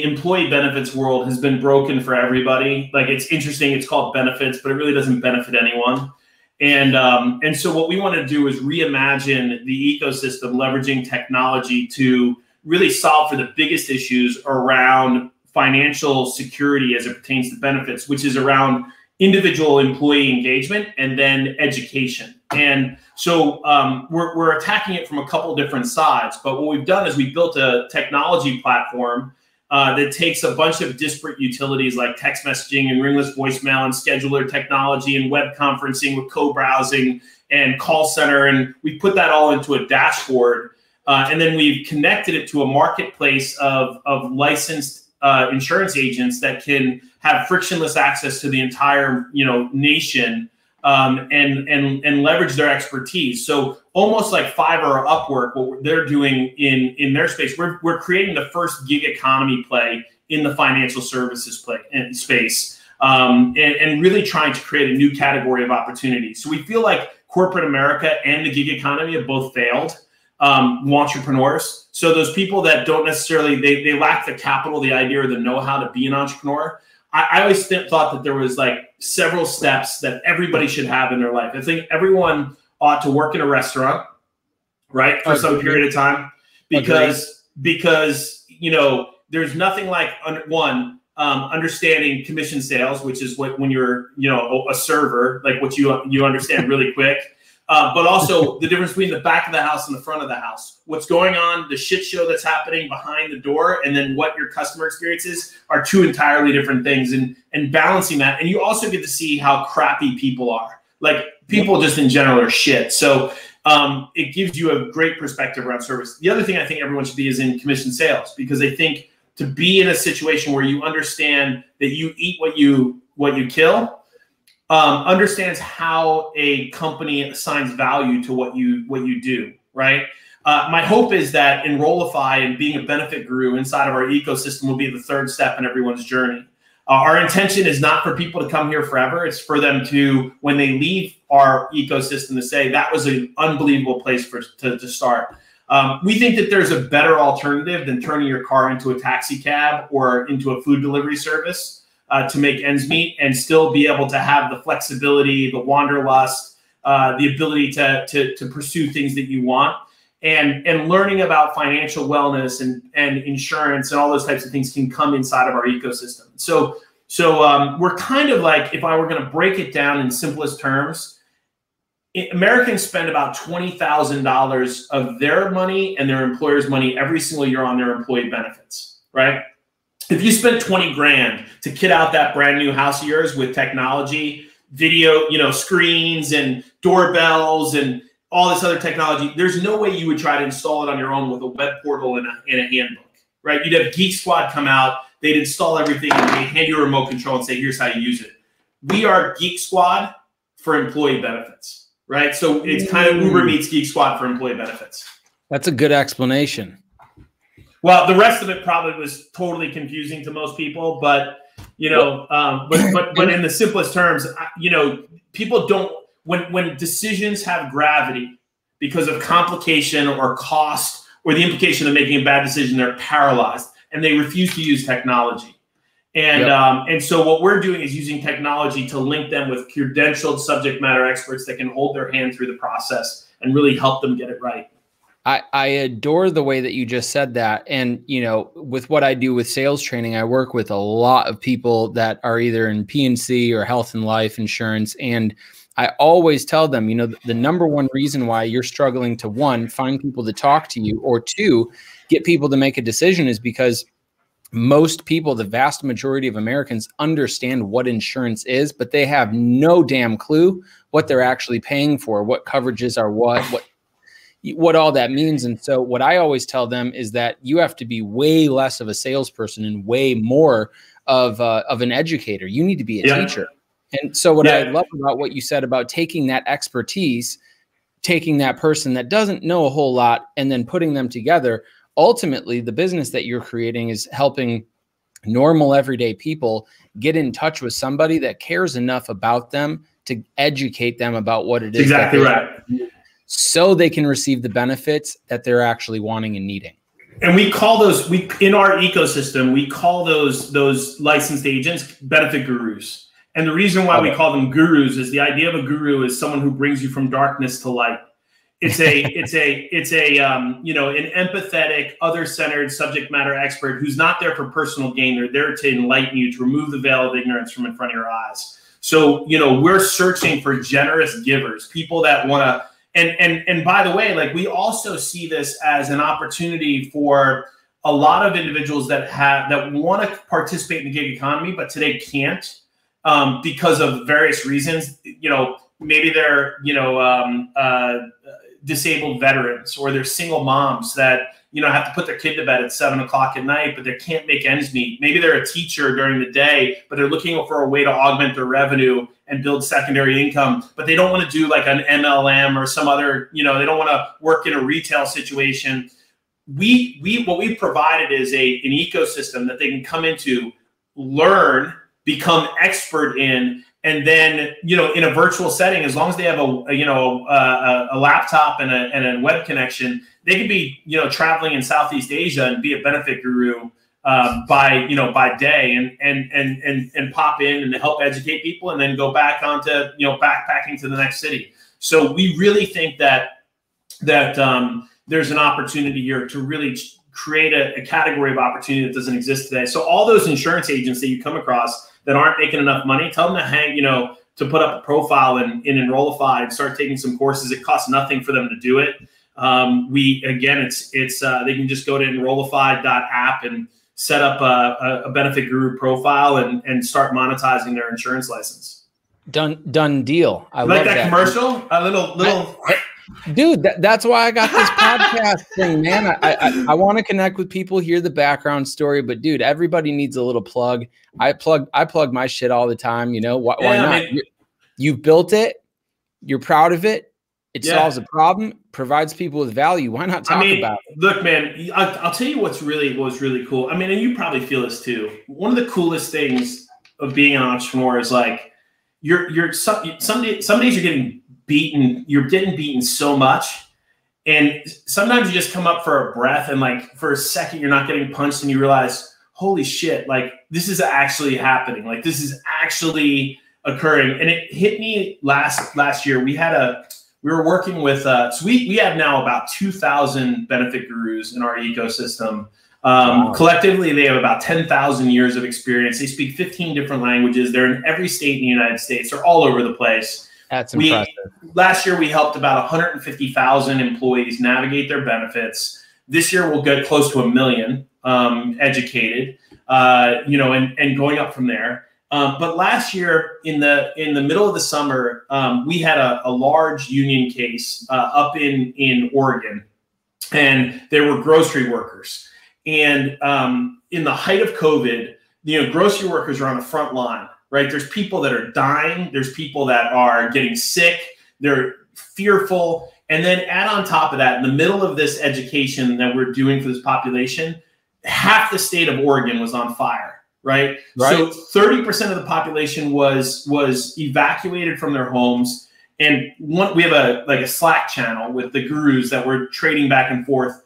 employee benefits world has been broken for everybody. It's interesting. It's called benefits, but it really doesn't benefit anyone. And so what we want to do is reimagine the ecosystem, leveraging technology to really solve for the biggest issues around financial security as it pertains to benefits, which is around individual employee engagement and then education. And so we're attacking it from a couple different sides. But what we've done is we built a technology platform that takes a bunch of disparate utilities like text messaging and ringless voicemail and scheduler technology and web conferencing with co-browsing and call center. And we put that all into a dashboard And then we've connected it to a marketplace of licensed insurance agents that can have frictionless access to the entire, nation, and leverage their expertise. So almost like Fiverr or Upwork, what they're doing in their space, we're creating the first gig economy play in the financial services space, and really trying to create a new category of opportunity. So we feel like corporate America and the gig economy have both failed entrepreneurs. So those people that don't necessarily, they lack the capital, the idea, or the know-how to be an entrepreneur. I always thought that there was like several steps that everybody should have in their life. I think everyone ought to work in a restaurant, right, for some period of time, because there's nothing like understanding commission sales, which is when you're a server, like what you understand really quick. But also the difference between the back of the house and the front of the house, what's going on, the shit show that's happening behind the door, and then what your customer experience is are two entirely different things, and balancing that. And you also get to see how crappy people are. Like people just in general are shit. So it gives you a great perspective around service. The other thing I think everyone should be is in commission sales, because I think to be in a situation where you understand that you eat what you kill, understands how a company assigns value to what you do, right? My hope is that Enrollify and being a benefit guru inside of our ecosystem will be the third step in everyone's journey. Our intention is not for people to come here forever. It's for them to, when they leave our ecosystem, to say that was an unbelievable place to start. We think that there's a better alternative than turning your car into a taxi cab or into a food delivery service to make ends meet, and still be able to have the flexibility, the wanderlust, the ability to pursue things that you want, and learning about financial wellness and insurance and all those types of things can come inside of our ecosystem. So we're kind of like, if I were going to break it down in simplest terms, Americans spend about $20,000 of their money and their employer's money every single year on their employee benefits, right? If you spent 20 grand to kit out that brand new house of yours with technology, video, screens and doorbells and all this other technology, there's no way you would try to install it on your own with a web portal and a handbook, right? You'd have Geek Squad come out, they'd install everything, and they'd hand you a remote control and say, here's how you use it. We are Geek Squad for employee benefits, right? So it's kind of Uber meets Geek Squad for employee benefits. That's a good explanation. Well, the rest of it probably was totally confusing to most people, but but in the simplest terms, people don't, when decisions have gravity because of complication or cost or the implication of making a bad decision, they're paralyzed and they refuse to use technology. And so what we're doing is using technology to link them with credentialed subject matter experts that can hold their hand through the process and really help them get it right. I adore the way that you just said that. And, with what I do with sales training, I work with a lot of people that are either in P&C or health and life insurance. And I always tell them, the number one reason why you're struggling to, one, find people to talk to you, or two, get people to make a decision is because most people, the vast majority of Americans, understand what insurance is, but they have no damn clue what they're actually paying for, what coverages are what all that means. And so what I always tell them is that you have to be way less of a salesperson and way more of an educator. You need to be a teacher. And so what I love about what you said about taking that expertise, taking that person that doesn't know a whole lot, and then putting them together, ultimately the business that you're creating is helping normal everyday people get in touch with somebody that cares enough about them to educate them about what it is. Exactly right. So they can receive the benefits that they're actually wanting and needing. And we call those, in our ecosystem, we call those licensed agents benefit gurus. And the reason why we call them gurus is the idea of a guru is someone who brings you from darkness to light. It's an empathetic, other-centered subject matter expert who's not there for personal gain. They're there to enlighten you, to remove the veil of ignorance from in front of your eyes. So, we're searching for generous givers, people that want to. And by the way, like, we also see this as an opportunity for a lot of individuals that want to participate in the gig economy, but today can't because of various reasons. maybe they're, disabled veterans, or they're single moms that, have to put their kid to bed at 7 o'clock at night, but they can't make ends meet. Maybe they're a teacher during the day, but they're looking for a way to augment their revenue and build secondary income, but they don't want to do like an MLM or some other, they don't want to work in a retail situation. What we've provided is an ecosystem that they can come into, learn, become expert in, and then, in a virtual setting, as long as they have a laptop and a web connection, they could be, traveling in Southeast Asia and be a benefit guru by day, and pop in and help educate people, and then go back onto, backpacking to the next city. So we really think that there's an opportunity here to really create a category of opportunity that doesn't exist today. So all those insurance agents that you come across that aren't making enough money, tell them to to put up a profile in Enrollify and start taking some courses. It costs nothing for them to do it. They can just go to Enrollify.app and set up a benefit guru profile and start monetizing their insurance license. Done deal. I like love that commercial. A little. Dude, that's why I got this podcast thing, man. I want to connect with people, hear the background story, but dude, everybody needs a little plug. I plug my shit all the time. Why not? I mean, you've built it. You're proud of it. It solves a problem, provides people with value. Why not talk about it? Look, man, I'll tell you what was really cool. I mean, and you probably feel this too. One of the coolest things of being an entrepreneur is like some days you're getting beaten so much, and sometimes you just come up for a breath, and like for a second you're not getting punched, and you realize, holy shit, like this is actually happening, like this is actually occurring. And it hit me last year. We were working with so we have now about 2,000 benefit gurus in our ecosystem. Wow. Collectively, they have about 10,000 years of experience. They speak 15 different languages. They're in every state in the United States. They're all over the place. That's impressive. Last year, we helped about 150,000 employees navigate their benefits. This year, we'll get close to 1 million educated, and going up from there. But last year, in the middle of the summer, we had a large union case up in Oregon, and there were grocery workers. And in the height of COVID, grocery workers are on the front line. Right? There's people that are dying. There's people that are getting sick. They're fearful. And then add on top of that, in the middle of this education that we're doing for this population, half the state of Oregon was on fire. Right? So 30% of the population was evacuated from their homes. And we have a Slack channel with the gurus that we're trading back and forth.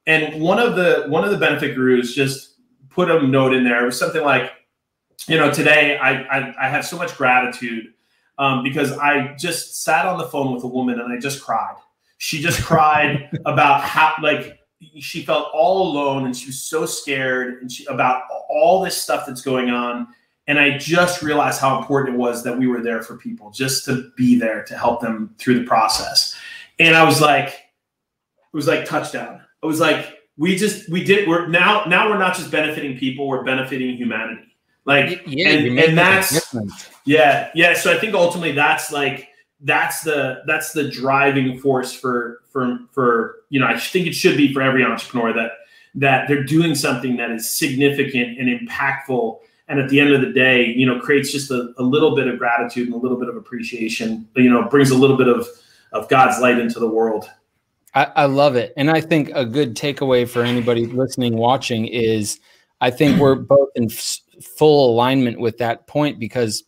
And one of the benefit gurus just put a note in there. It was something like, today I have so much gratitude because I just sat on the phone with a woman and I just cried. She just cried about how she felt all alone, and she was so scared about all this stuff that's going on. And I just realized how important it was that we were there for people, just to be there to help them through the process. And I was like, it was like touchdown. I was like, we're not just benefiting people, we're benefiting humanity. Like, and that's, So I think ultimately that's the driving force for I think it should be for every entrepreneur that they're doing something that is significant and impactful. And at the end of the day, creates just a little bit of gratitude and a little bit of appreciation, brings a little bit of God's light into the world. I love it. And I think a good takeaway for anybody listening, watching is I think we're both in full alignment with that point because,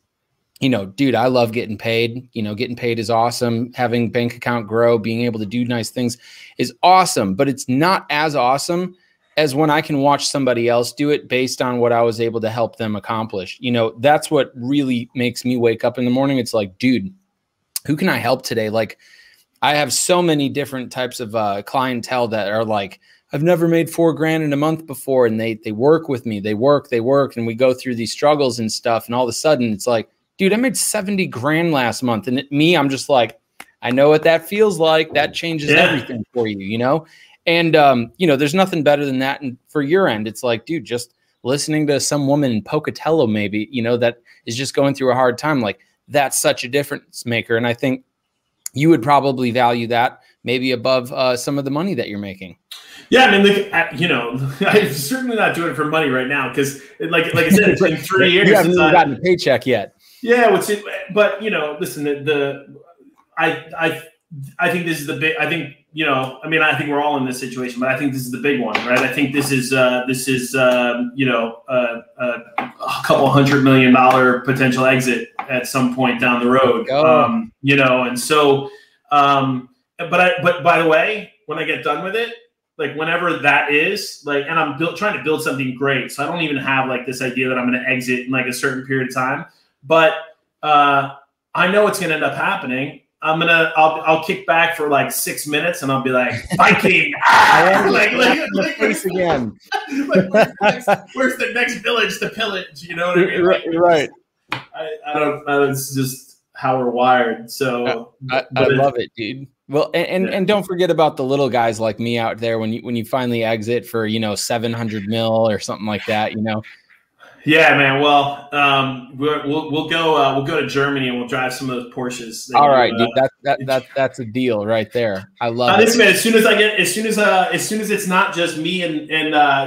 dude, I love getting paid. Getting paid is awesome. Having bank account grow, being able to do nice things is awesome, but it's not as awesome as when I can watch somebody else do it based on what I was able to help them accomplish. That's what really makes me wake up in the morning. It's like, dude, who can I help today? Like, I have so many different types of clientele that are like, I've never made $4,000 in a month before. And they work with me, they work, and we go through these struggles and stuff. And all of a sudden it's like, dude, I made $70,000 last month. And I'm just like, I know what that feels like. That changes everything for you, And, there's nothing better than that. And for your end, it's like, dude, just listening to some woman in Pocatello, maybe, that is just going through a hard time. Like, that's such a difference maker. And I think you would probably value that maybe above some of the money that you're making. Yeah, I mean, you know, I'm certainly not doing it for money right now because, like I said, it's been 3 years. You haven't even gotten a paycheck yet. Yeah, but you know, listen, I think this is the big. I think, you know, I mean, I think we're all in this situation, but I think this is the big one, right? I think this is you know, a couple $100 million potential exit at some point down the road. You know, and so, but by the way, when I get done with it, like whenever that is, like, and I'm trying to build something great, so I don't even have like this idea that I'm going to exit in like a certain period of time, but I know it's going to end up happening. I'll kick back for like 6 minutes and I'll be like, Viking, like face again. Where's the next village to pillage? You know what I mean? Like, right. I don't know. It's just how we're wired. So I love it, dude. Well, and don't forget about the little guys like me out there when you finally exit for, you know, 700 mil or something like that, you know. Yeah, man. Well, we'll go to Germany and we'll drive some of those Porsches. All right, dude. That's a deal right there. I love it. Listen, man, as soon as it's not just me and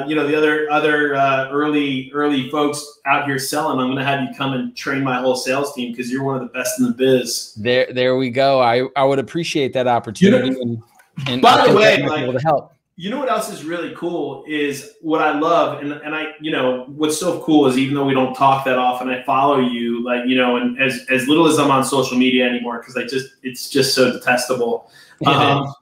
you know, the other early folks out here selling, I'm gonna have you come and train my whole sales team because you're one of the best in the biz. There we go. I would appreciate that opportunity. You know, and by the way, like, able to help. You know what else is really cool is what I love, and I, you know, what's so cool is even though we don't talk that often, I follow you, like, you know, and as little as I'm on social media anymore because it's just so detestable. That's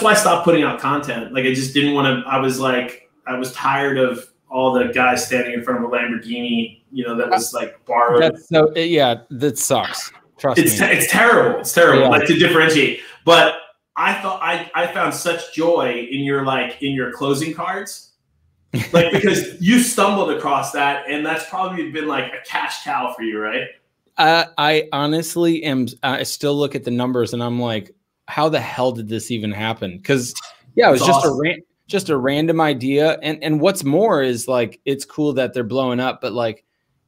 why I stopped putting out content. Like I just didn't want to. I was tired of all the guys standing in front of a Lamborghini, you know, that was like borrowed. That's so yeah, that sucks. Trust me, it's terrible. It's terrible. Yeah. Like to differentiate, but. I thought I found such joy in your closing cards, like because you stumbled across that, and that's probably been like a cash cow for you, right? I honestly am. I still look at the numbers, and I'm like, how the hell did this even happen? Because yeah, it was just a random idea, and what's more is like it's cool that they're blowing up, but like,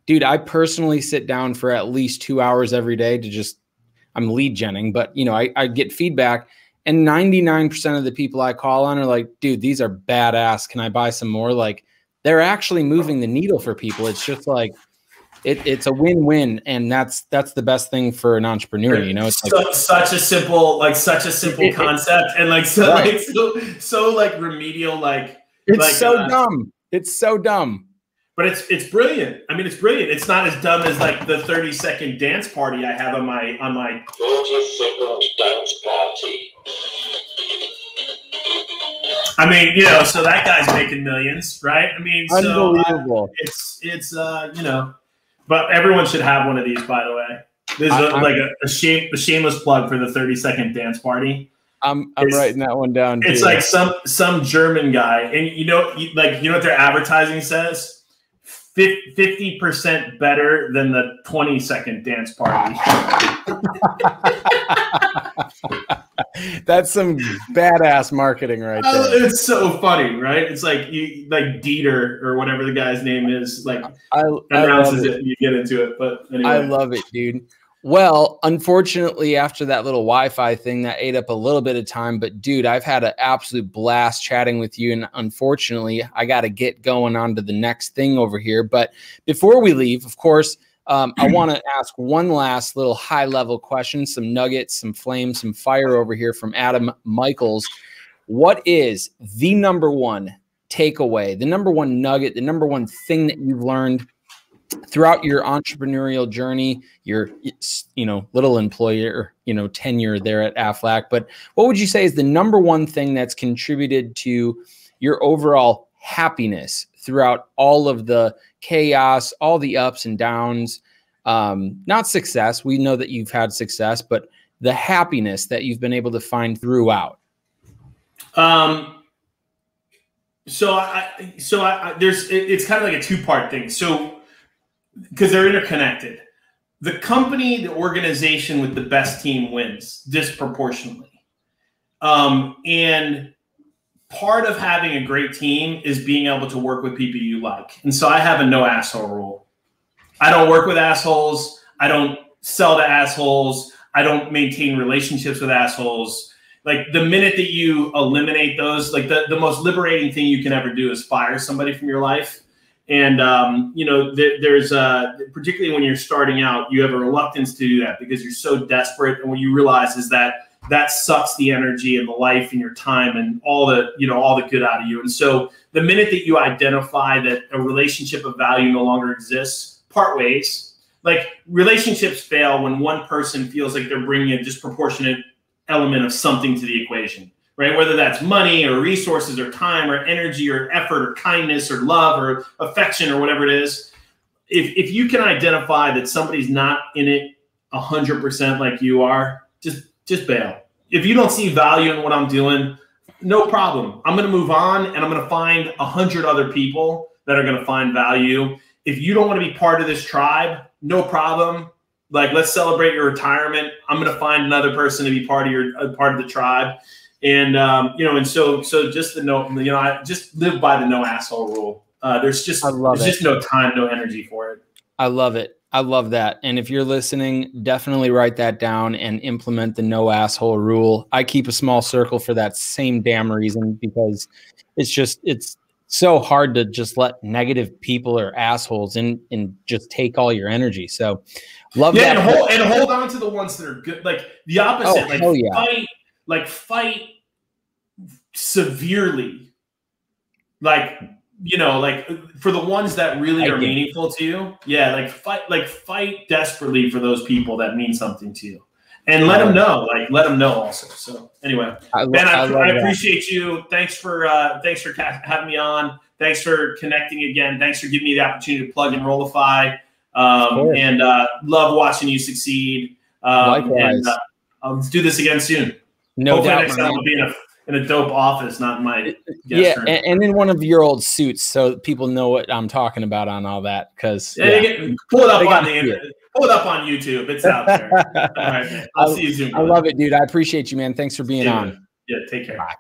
dude, I personally sit down for at least 2 hours every day to just I'm lead genning, but you know I get feedback. And 99% of the people I call on are like, dude, these are badass. Can I buy some more? Like they're actually moving the needle for people. It's just like, it's a win-win. And that's the best thing for an entrepreneur. You know, it's like such a simple concept. And like, so right. Like remedial, like, it's like, so dumb. It's so dumb. But it's brilliant. I mean, it's brilliant. It's not as dumb as like the 30-second dance party I have on my 30-second dance party. I mean, you know, so that guy's making millions, right? I mean, unbelievable. So it's you know, but everyone should have one of these, by the way. This is a shameless plug for the 30-second dance party. I'm writing that one down. It's like some German guy, and you know what their advertising says. 50% better than the 20-second dance party. That's some badass marketing right there. It's so funny, right? It's like Dieter or whatever the guy's name is, like announces it and you get into it. But anyway. I love it, dude. Well, unfortunately, after that little Wi-Fi thing, that ate up a little bit of time. But, dude, I've had an absolute blast chatting with you. And unfortunately, I got to get going on to the next thing over here. But before we leave, of course, I want to ask one last little high-level question, some nuggets, some flames, some fire over here from Adam Michaels. What is the number one takeaway, the number one nugget, the number one thing that you've learned throughout your entrepreneurial journey, your, you know, little employer, you know, tenure there at Aflac? But what would you say is the number one thing that's contributed to your overall happiness throughout all of the chaos, all the ups and downs? Not success. We know that you've had success, but the happiness that you've been able to find throughout. It's kind of like a two-part thing. So, because they're interconnected. The company, the organization with the best team wins disproportionately. And part of having a great team is being able to work with people you like. And so I have a no asshole rule. I don't work with assholes. I don't sell to assholes. I don't maintain relationships with assholes. Like the minute that you eliminate those, like the most liberating thing you can ever do is fire somebody from your life. And, you know, there's particularly when you're starting out, you have a reluctance to do that because you're so desperate. And what you realize is that sucks the energy and the life and your time and all the, you know, all the good out of you. And so the minute that you identify that a relationship of value no longer exists, part ways. Like relationships fail when one person feels like they're bringing a disproportionate element of something to the equation, right? Whether that's money or resources or time or energy or effort or kindness or love or affection or whatever it is. If you can identify that somebody's not in it 100% like you are, just bail. If you don't see value in what I'm doing, no problem. I'm going to move on and I'm going to find 100 other people that are going to find value. If you don't want to be part of this tribe, no problem. Like, let's celebrate your retirement. I'm going to find another person to be part of the tribe. And, you know, and so just I just live by the no asshole rule. There's just no time, no energy for it. I love it. I love that. And if you're listening, definitely write that down and implement the no asshole rule. I keep a small circle for that same damn reason, because it's so hard to just let negative people or assholes and just take all your energy. So love that. And hold on to the ones that are good. Like the opposite, fight severely. Like, you know, like for the ones that really are meaningful to you. Yeah. Like fight desperately for those people that mean something to you. And let them know, also. So anyway, Ben, I appreciate you. Thanks for having me on. Thanks for connecting again. Thanks for giving me the opportunity to plug Enrollify. And love watching you succeed. Likewise. And let's do this again soon. No Hopefully doubt. Next time I'll be in a dope office, not in my guest room. And in one of your old suits, so people know what I'm talking about on all that. Because pull it up on the internet. Pull it up on YouTube. It's out there. All right, man. I'll see you soon. I love it, dude. I appreciate you, man. Thanks for being on. Yeah, take care. Bye.